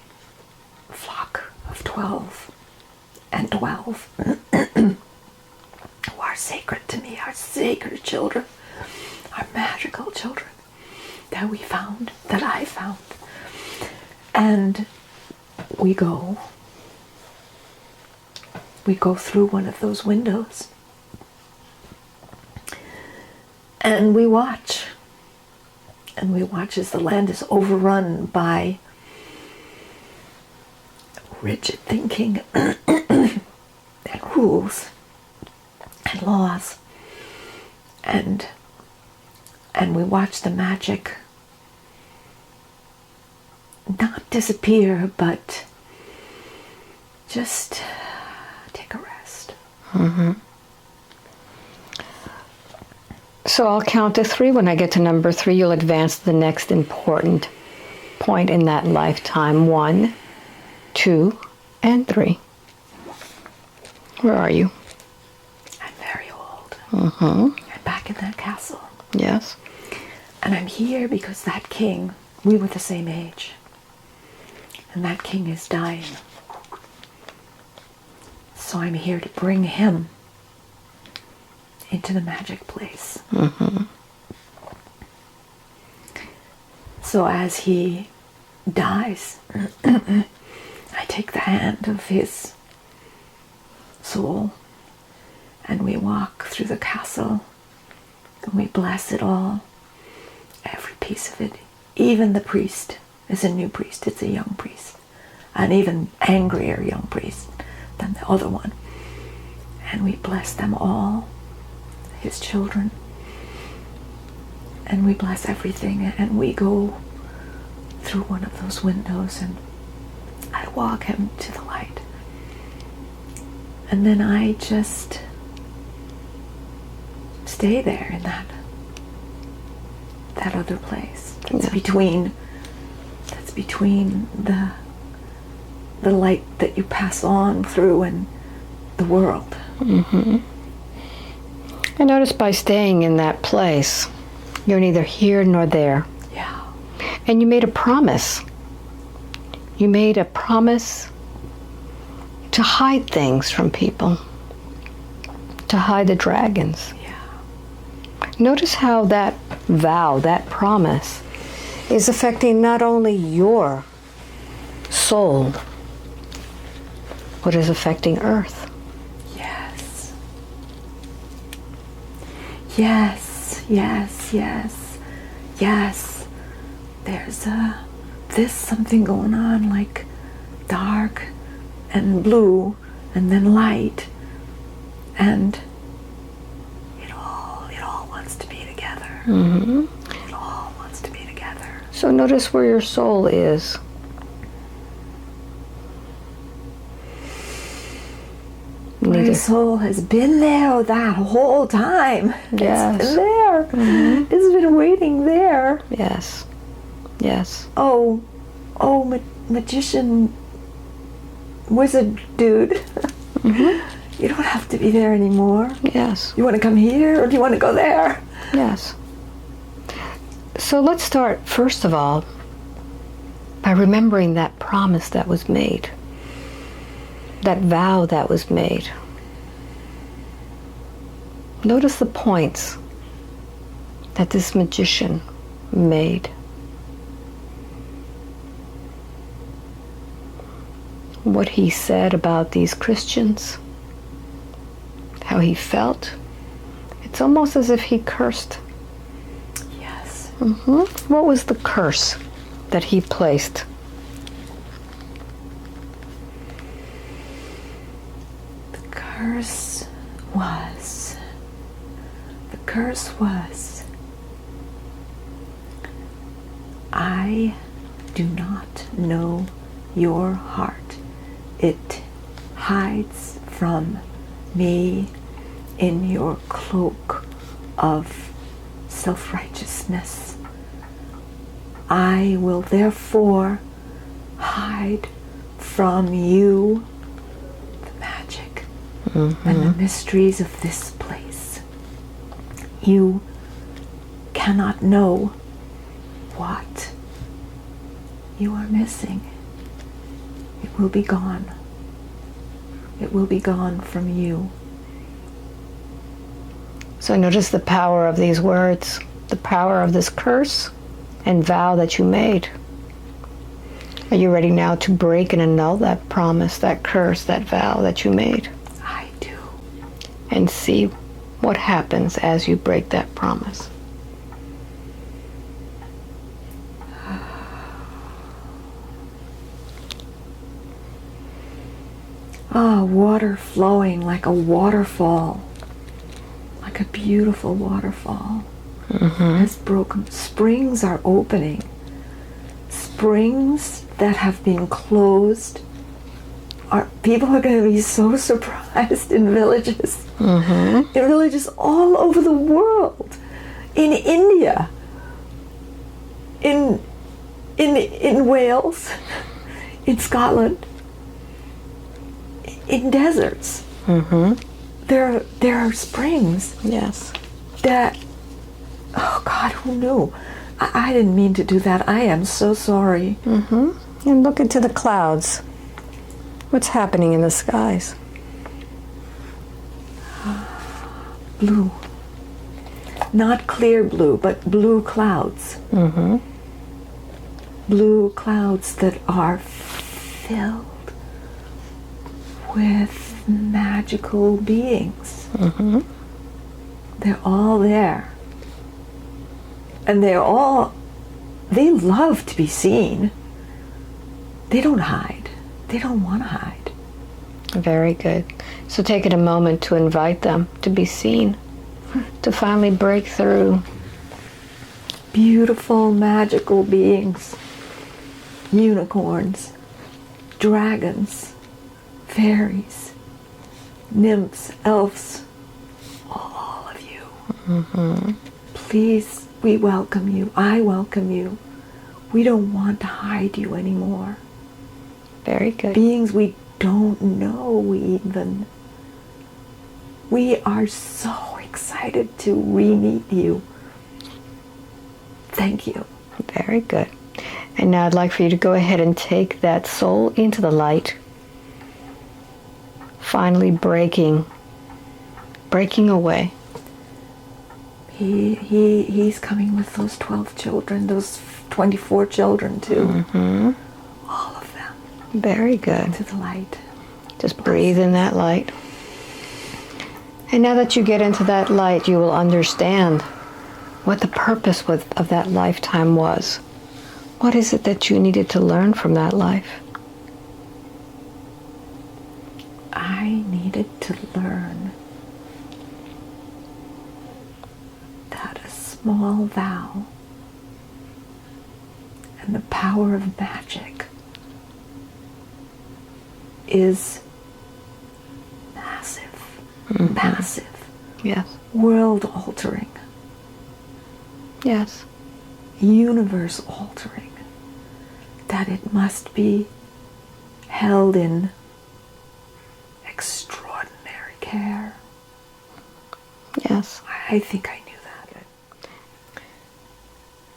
flock of 12 and 12 who are sacred to me, our sacred children, our magical children that we found, that I found. And we go through one of those windows and we watch as the land is overrun by rigid thinking and rules and laws, and we watch the magic not disappear, but just take a rest. Mm-hmm. So I'll count to 3. When I get to number 3, you'll advance to the next important point in that lifetime. 1, 2, and 3. Where are you? I'm very old. Mm-hmm. I'm back in that castle. Yes. And I'm here because that king, we were the same age. And that king is dying. So I'm here to bring him into the magic place. Mm-hmm. So as he dies, I take the hand of his soul and we walk through the castle and we bless it all, every piece of it. Even the priest is a new priest, it's a young priest, an even angrier young priest than the other one. And we bless them all, his children, and we bless everything, and we go through one of those windows and I walk him to the light. And then I just stay there in that other place. That's between the light that you pass on through and the world. Mm-hmm. I notice by staying in that place, you're neither here nor there. Yeah. And you made a promise. You made a promise to hide things from people, to hide the dragons. Yeah. Notice how that vow, that promise, is affecting not only your soul, but is affecting Earth. Yes. Yes, yes, yes, yes. There's something going on, like dark and blue and then light, and it all wants to be together. Mm-hmm. It all wants to be together. So notice where your soul is. My soul has been there that whole time. Yes. It's been there. Mm-hmm. It's been waiting there. Yes. Yes. Oh, magician, wizard dude. Mm-hmm. You don't have to be there anymore. Yes. You want to come here or do you want to go there? Yes. So let's start, first of all, by remembering that promise that was made, that vow that was made. Notice the points that this magician made. What he said about these Christians, how he felt. It's almost as if he cursed. Yes. Mm-hmm. What was the curse that he placed? The curse was, I do not know your heart. It hides from me in your cloak of self-righteousness. I will therefore hide from you the magic and the mysteries of this place. You cannot know what you are missing, it will be gone. It will be gone from you. So notice the power of these words, the power of this curse and vow that you made. Are you ready now to break and annul that promise, that curse, that vow that you made? I do. And see what happens as you break that promise. Ah, water flowing like a waterfall, like a beautiful waterfall, has broken. Springs are opening. Springs that have been closed. People are going to be so surprised in villages. In villages all over the world. In India. In Wales. In Scotland. In deserts. There are springs. Yes. That, oh God, who knew? I didn't mean to do that. I am so sorry. And look into the clouds. What's happening in the skies? Blue. Not clear blue, but blue clouds. Blue clouds that are filled with magical beings. They're all there. And they love to be seen. They don't hide. They don't want to hide. Very good. So take it a moment to invite them to be seen, to finally break through. Beautiful, magical beings. Unicorns, dragons, fairies, nymphs, elves, all of you. Please, we welcome you. I welcome you. We don't want to hide you anymore. Very good. Beings we don't know even. We are so excited to re-meet you. Thank you. Very good. And now I'd like for you to go ahead and take that soul into the light. Finally breaking away. He's coming with those 12 children, those 24 children too. All of them. Very good. To the light. Just breathe in that light. And now that you get into that light, you will understand what the purpose of that lifetime was. What is it that you needed to learn from that life? I needed to learn that a small vow and the power of magic is massive. Massive. Yes. World altering. Yes. Universe altering. That it must be held in extraordinary care. Yes. I think I knew that. Good.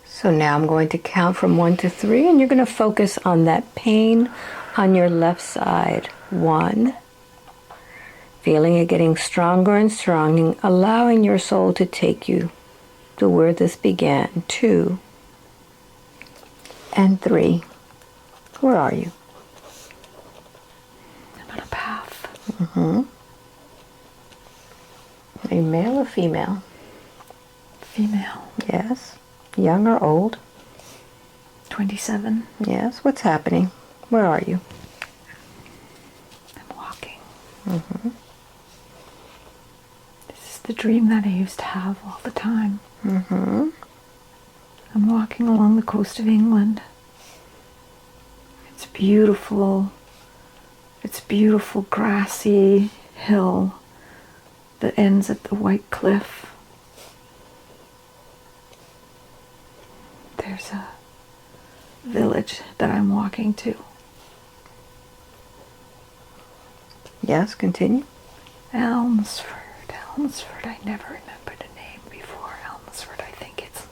So now I'm going to count from 1 to 3, and you're going to focus on that pain on your left side. 1. Feeling it getting stronger and stronger, allowing your soul to take you to where this began. 2. And 3. Where are you? I'm on a path. A male or female? Female. Yes. Young or old? 27. Yes. What's happening? Where are you? I'm walking. This is the dream that I used to have all the time. I'm walking along the coast of England. It's beautiful. It's a beautiful grassy hill that ends at the white cliff. There's a village that I'm walking to. Yes, continue. Elmsford. I never remembered a name before. Elmsford, I think its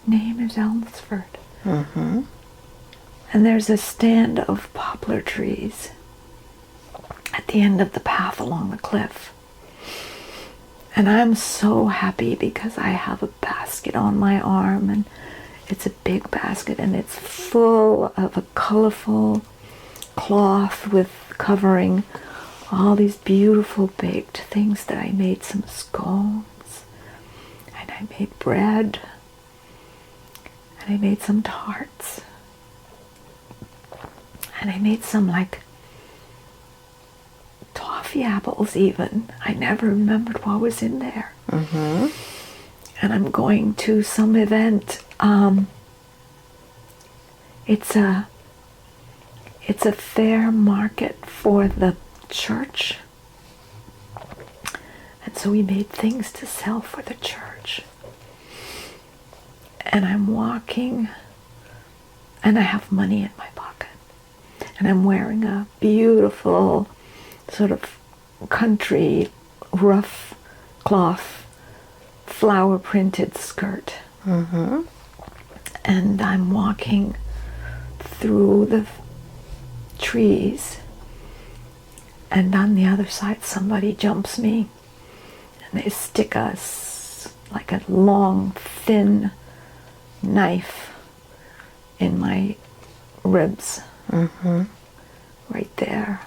name is Elmsford. And there's a stand of poplar trees at the end of the path along the cliff. And I'm so happy because I have a basket on my arm, and it's a big basket, and it's full of a colorful cloth with covering all these beautiful baked things that I made. Some scones, and I made bread, and I made some tarts, and I made some like toffee apples even. I never remembered what was in there. Mm-hmm. And I'm going to some event. It's a fair market for the church. And so we made things to sell for the church. And I'm walking, and I have money in my pocket. And I'm wearing a beautiful sort of country rough cloth flower printed skirt. Mm-hmm. And I'm walking through the trees, and on the other side somebody jumps me, and they stick us like a long thin knife in my ribs. Mm-hmm. Right there.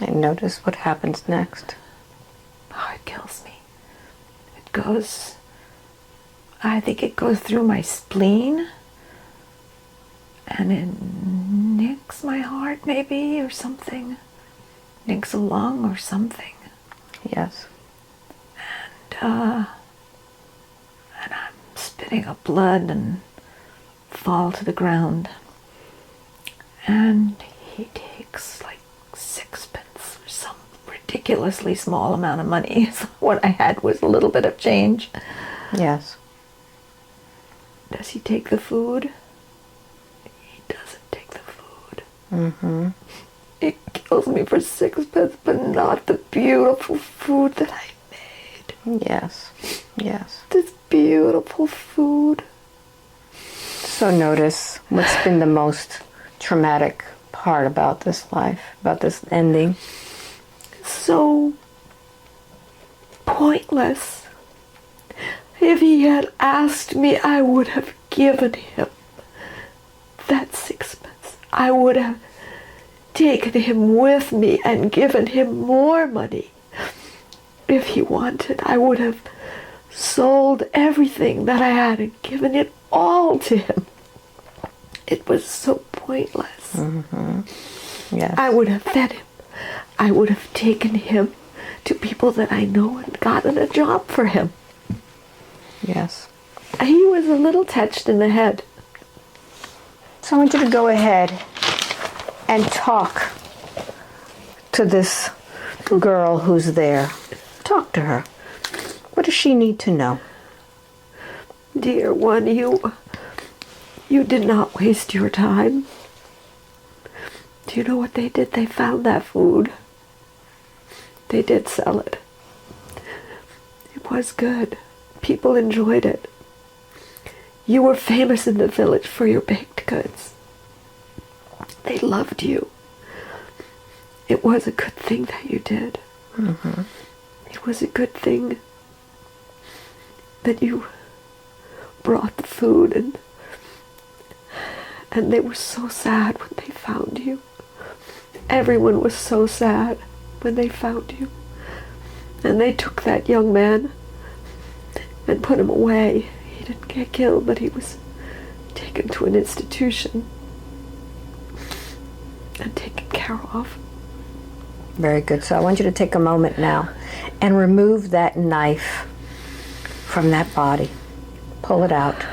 And notice what happens next. Oh, it kills me. It goes, I think it goes through my spleen, and it nicks my heart maybe, or something. Nicks a lung or something. Yes. And I'm spitting up blood and fall to the ground. And he takes like sixpence or some ridiculously small amount of money. So what I had was a little bit of change. Yes. Does he take the food? He doesn't take the food. Mm-hmm. It kills me for sixpence, but not the beautiful food that I made. Yes. Yes. This beautiful food. So notice what's been the most traumatic part about this life, about this ending. So pointless. If he had asked me, I would have given him that sixpence. I would have taken him with me and given him more money. If he wanted, I would have sold everything that I had and given it all to him. It was so pointless. Mm-hmm. Yes. I would have fed him. I would have taken him to people that I know and gotten a job for him. Yes. He was a little touched in the head. So I want you to go ahead and talk to this girl who's there. Talk to her. What does she need to know? Dear one, you did not waste your time. Do you know what they did? They found that food. They did sell it. It was good. People enjoyed it. You were famous in the village for your baked goods. They loved you. It was a good thing that you did. Mm-hmm. It was a good thing that you brought the food, and they were so sad when they found you. Everyone was so sad when they found you. And they took that young man and put him away. He didn't get killed, but he was taken to an institution and taken care of. Very good. So I want you to take a moment now and remove that knife from that body. Pull it out.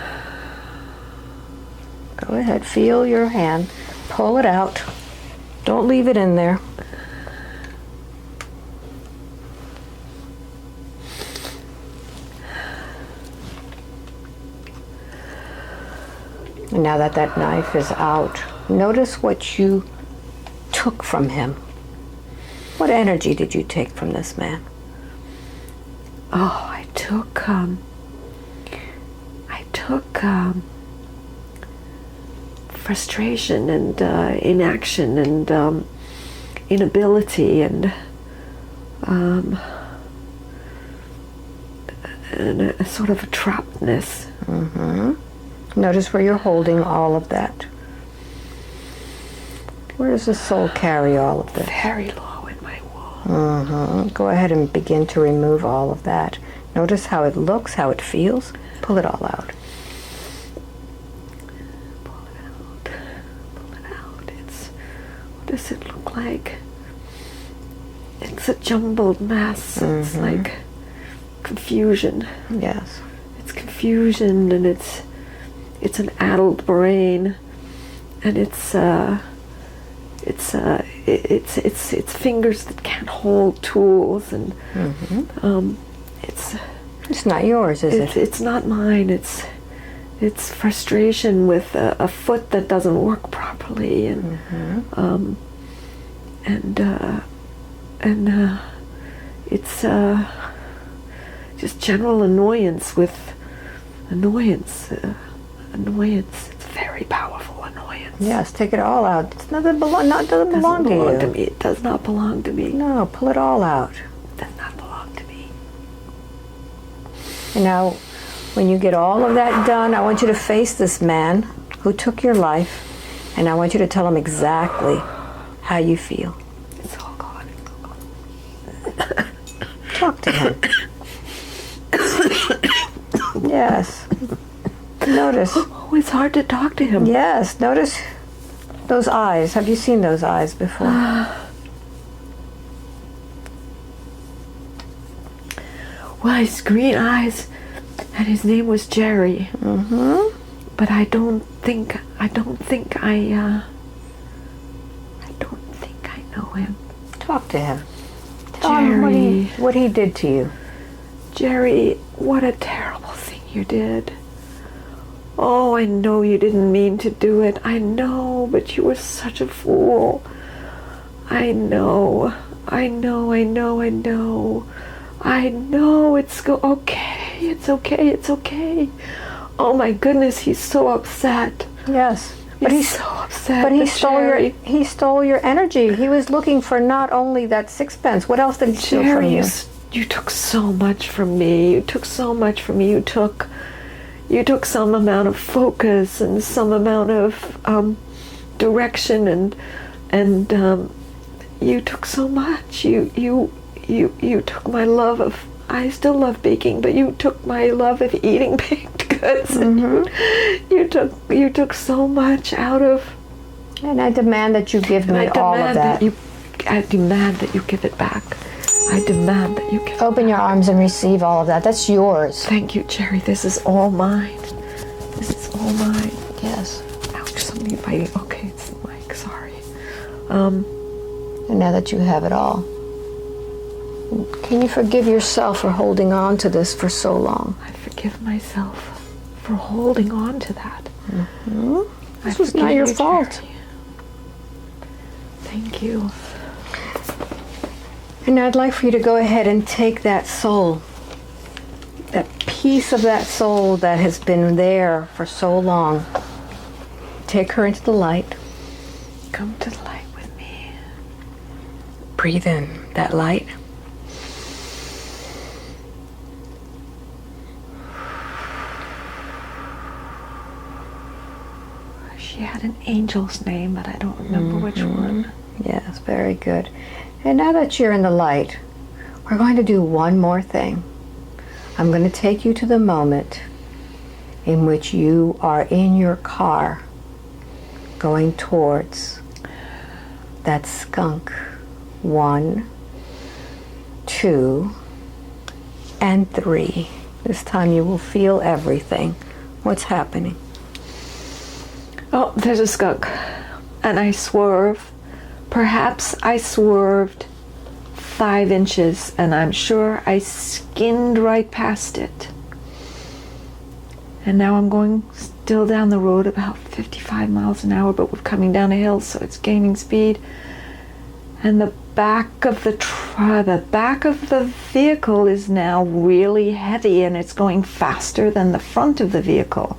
Go ahead, feel your hand. Pull it out. Don't leave it in there. And now that that knife is out, notice what you took from him. What energy did you take from this man? Oh, I took frustration and inaction and inability and a sort of a trappedness. Notice where you're holding all of that. Where does the soul carry all of this? Very low in my womb. Go ahead and begin to remove all of that. Notice how it looks, how it feels. Pull it all out. Pull it out. Pull it out. What does it look like? It's a jumbled mess. It's like confusion. Yes. It's confusion, and it's an addled brain, and it's fingers that can't hold tools, and It's not yours, is it? It's not mine. It's frustration with a foot that doesn't work properly, and it's just general annoyance with annoyance. Annoyance. It's very powerful annoyance. Yes, take it all out. It's doesn't belong to you. Me. It does not belong to me. No, pull it all out. It does not belong to me. And now, when you get all of that done, I want you to face this man who took your life, and I want you to tell him exactly how you feel. It's all gone. Talk to him. Yes. Notice. Oh, it's hard to talk to him. Yes, notice those eyes. Have you seen those eyes before? Well, his green eyes, and his name was Jerry. But I don't think I know him. Talk to him. Tell him what he did to you. Jerry, what a terrible thing you did. Oh, I know you didn't mean to do it. I know, but you were such a fool. I know. It's okay. It's okay. Oh my goodness, he's so upset. Yes. But he's so upset. But he stole your energy. He was looking for not only that sixpence. What else did he steal from you? You took so much from me. You took some amount of focus and some amount of direction, and you took so much. You took my love of. I still love baking, but you took my love of eating baked goods. You took so much out of. And I demand that you give me all of that. I demand that you give it back. I demand that you give Open your arms and receive all of that. That's yours. Thank you, Jerry. This is all mine. This is all mine. Yes. Ouch, somebody biting. Okay, it's the mic. Sorry. And now that you have it all, can you forgive yourself for holding on to this for so long? I forgive myself for holding on to that. This was not your fault. Jerry. Thank you. And I'd like for you to go ahead and take that soul, that piece of that soul that has been there for so long. Take her into the light. Come to the light with me. Breathe in that light. She had an angel's name, but I don't remember which one. Yes, very good. And now that you're in the light, we're going to do one more thing. I'm going to take you to the moment in which you are in your car going towards that skunk. 1, 2, and 3. This time you will feel everything. What's happening? Oh, there's a skunk. And I swerve. Perhaps I swerved 5 inches, and I'm sure I skinned right past it. And now I'm going still down the road about 55 miles an hour, but we're coming down a hill, so it's gaining speed. And the back of the vehicle is now really heavy, and it's going faster than the front of the vehicle.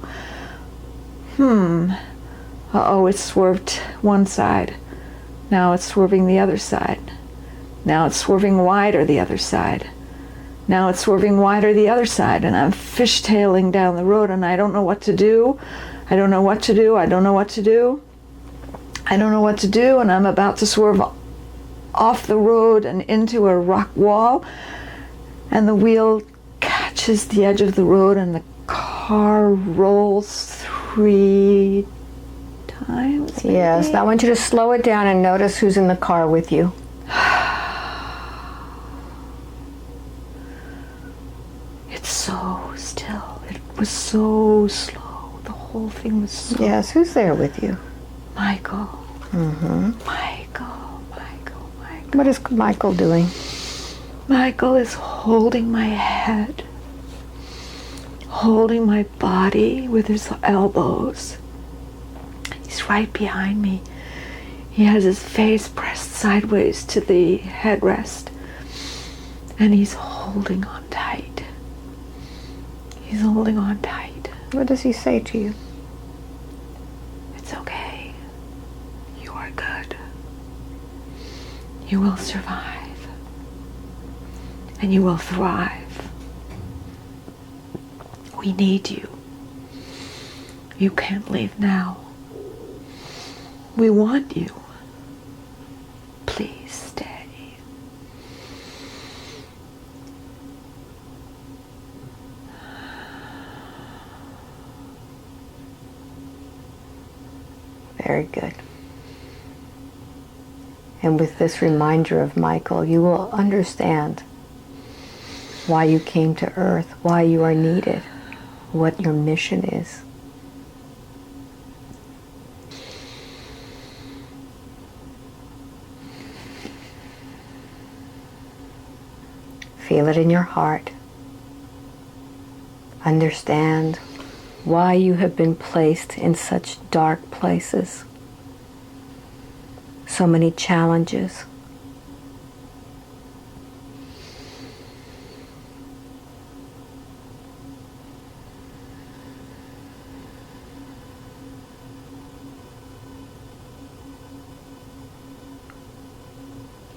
Uh-oh, it swerved one side. Now it's swerving the other side. Now it's swerving wider the other side. Now it's swerving wider the other side, and I'm fishtailing down the road, and I don't know what to do. I don't know what to do. I don't know what to do. I don't know what to do, and I'm about to swerve off the road and into a rock wall, and the wheel catches the edge of the road, and the car rolls 3 times. Maybe? Yes, I want you to slow it down and notice who's in the car with you. It's so still. It was so slow. The whole thing was so... Yes, who's there with you? Michael. Mm-hmm. Michael. What is Michael doing? Michael is holding my head, holding my body with his elbows. He's right behind me. He has his face pressed sideways to the headrest, and he's holding on tight. He's holding on tight. What does he say to you? It's okay. You are good. You will survive. And you will thrive. We need you. You can't leave now. We want you. Please stay. Very good. And with this reminder of Michael, you will understand why you came to Earth, why you are needed, what your mission is. Feel it in your heart. Understand why you have been placed in such dark places. So many challenges.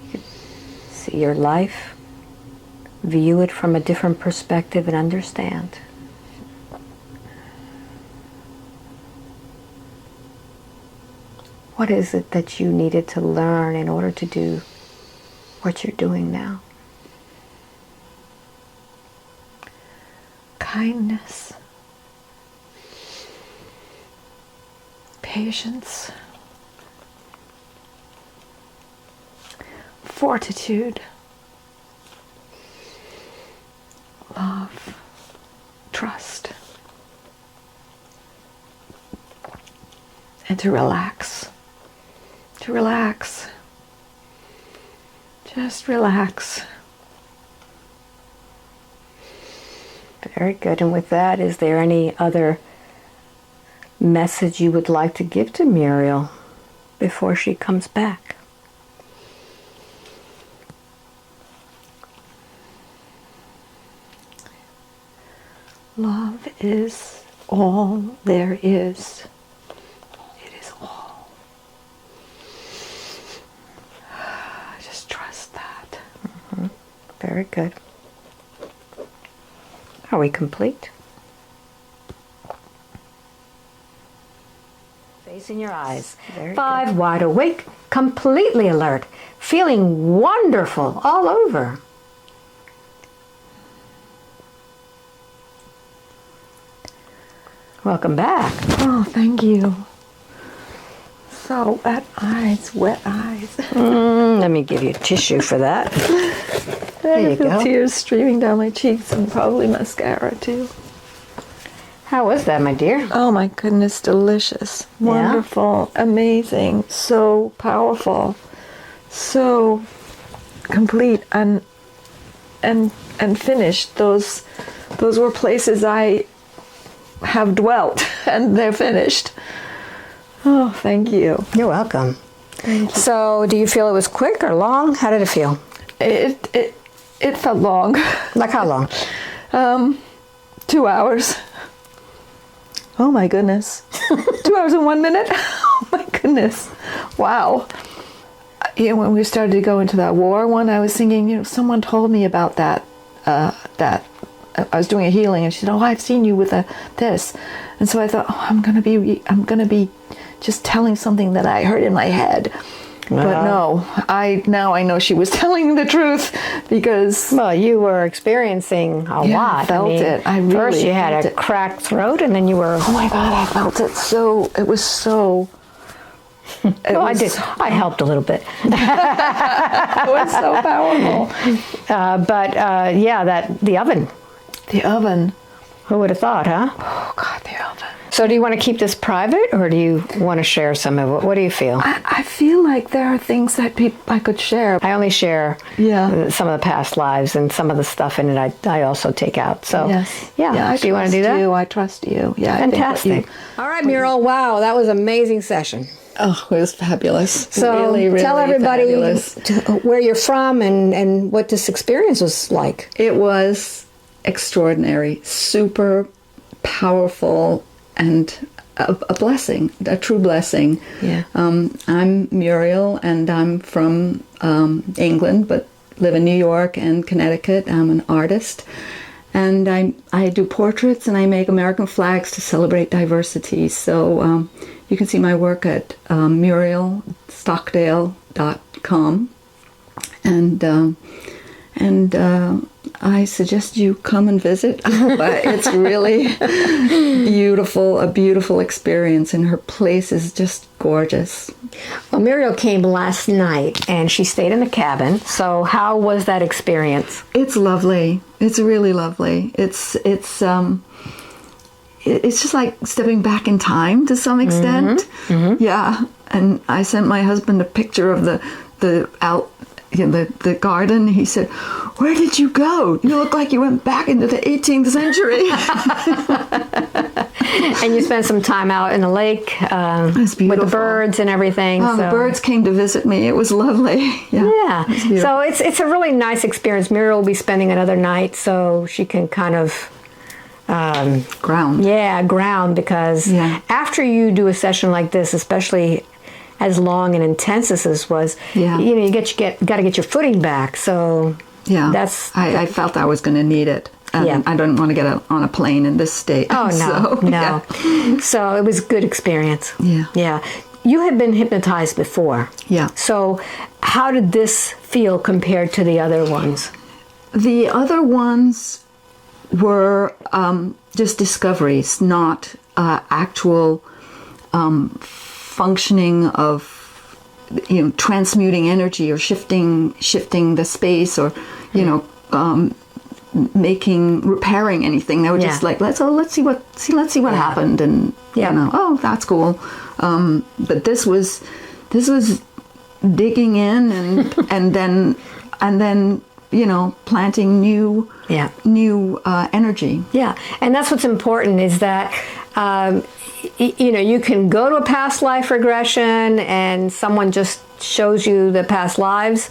You can see your life, view it from a different perspective, and understand. What is it that you needed to learn in order to do what you're doing now? Kindness. Patience. Fortitude. Love. Trust. And to relax. To relax. Just relax. Very good. And with that, is there any other message you would like to give to Muriel before she comes back? Love is all there is. It is all. Just trust that. Mm-hmm. Very good. Are we complete? Facing your eyes. Very 5, good. Wide awake, completely alert, feeling wonderful all over. Welcome back. Oh, thank you. So wet eyes, wet eyes. Let me give you a tissue for that. There you go. Tears streaming down my cheeks and probably mascara too. How was that, my dear? Oh my goodness, delicious, wonderful, amazing, so powerful, so complete and finished. Those were places I have dwelt, and they're finished. Oh, thank you. You're welcome. Thank you. So, do you feel it was quick or long? How did it feel? It felt long. Like how long? 2 hours. Oh my goodness. 2 hours and 1 minute. Oh my goodness. Wow. You know, when we started to go into that war one, I was thinking, you know, someone told me about that I was doing a healing, and she said, "Oh, I've seen you with this," and so I thought, "Oh, I'm gonna be just telling something that I heard in my head." But no, now I know she was telling the truth, because you were experiencing a lot. I felt it. I really first you had felt a it. cracked throat, and then you were. Oh my God, I felt it so. It was so. I did. I helped a little bit. It was so powerful. The oven. The oven. Who would have thought, huh? Oh God, the oven. So do you want to keep this private, or do you want to share some of it? What do you feel? I feel like there are things that I could share. I only share some of the past lives, and some of the stuff in it I also take out. So yes. Do you want to do that? I trust you. Yeah. Fantastic. All right, Muriel. Wow, that was an amazing session. Oh, it was fabulous. So really tell everybody fabulous. Where you're from and what this experience was like. It was extraordinary, super powerful, and a blessing, a true blessing. Yeah. I'm Muriel, and I'm from England, but live in New York and Connecticut. I'm an artist, and I do portraits, and I make American flags to celebrate diversity. So you can see my work at murielstockdale.com, and I suggest you come and visit. It's really beautiful, a beautiful experience, and her place is just gorgeous. Well, Muriel came last night, and she stayed in the cabin. So how was that experience? It's lovely. It's really lovely. It's just like stepping back in time to some extent. Mm-hmm. Yeah. And I sent my husband a picture of the garden. He said, "Where did you go? You look like you went back into the 18th century." And you spent some time out in the lake with the birds and everything. Oh, the birds came to visit me. It was lovely. Yeah. So it's a really nice experience. Muriel will be spending another night, so she can kind of ground. Yeah, ground, because after you do a session like this, especially as long and intense as this was, you got to get your footing back. So I felt I was going to need it. I don't want to get on a plane in this state. Oh no, so, no. So it was a good experience. Yeah. You had been hypnotized before. Yeah. So how did this feel compared to the other ones? The other ones were just discoveries, not actual functioning of transmuting energy or shifting the space, or repairing anything. They were just like, let's see what happened, and that's cool. But this was digging in and then planting new energy. Yeah, and that's what's important, is that you can go to a past life regression and someone just shows you the past lives,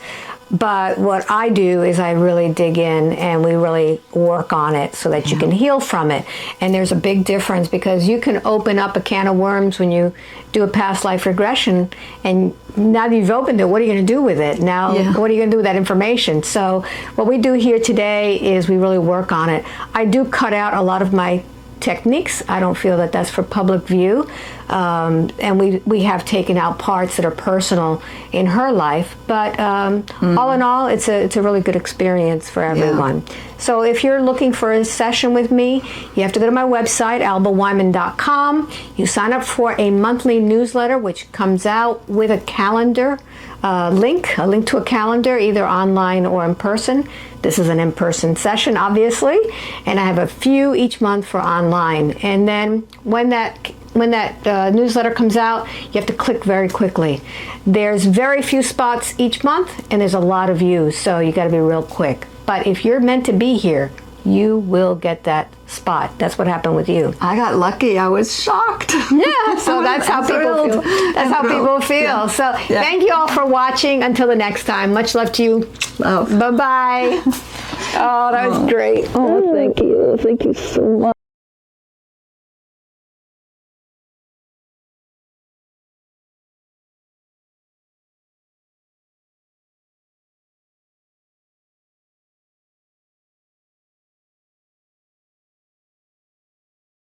but what I do is I really dig in and we really work on it so that you can heal from it. And there's a big difference, because you can open up a can of worms when you do a past life regression, and now that you've opened it, what are you going to do with it? Now, what are you going to do with that information? So what we do here today is we really work on it. I do cut out a lot of my techniques. I don't feel that that's for public view, and we have taken out parts that are personal in her life, but all in all, it's a really good experience for everyone. So if you're looking for a session with me, you have to go to my website, albaweinman.com. You sign up for a monthly newsletter, which comes out with a calendar a link to a calendar, either online or in person. This is an in-person session, obviously, and I have a few each month for online. And then when that newsletter comes out, you have to click very quickly. There's very few spots each month, and there's a lot of views, so you got to be real quick. But if you're meant to be here, you will get that spot. That's what happened with you. I got lucky. I was shocked. Yeah, so that's how people feel. That's how people feel. Yeah. So thank you all for watching. Until the next time, much love to you. Love. Bye-bye. Oh, that was great. Oh, thank you. Thank you so much.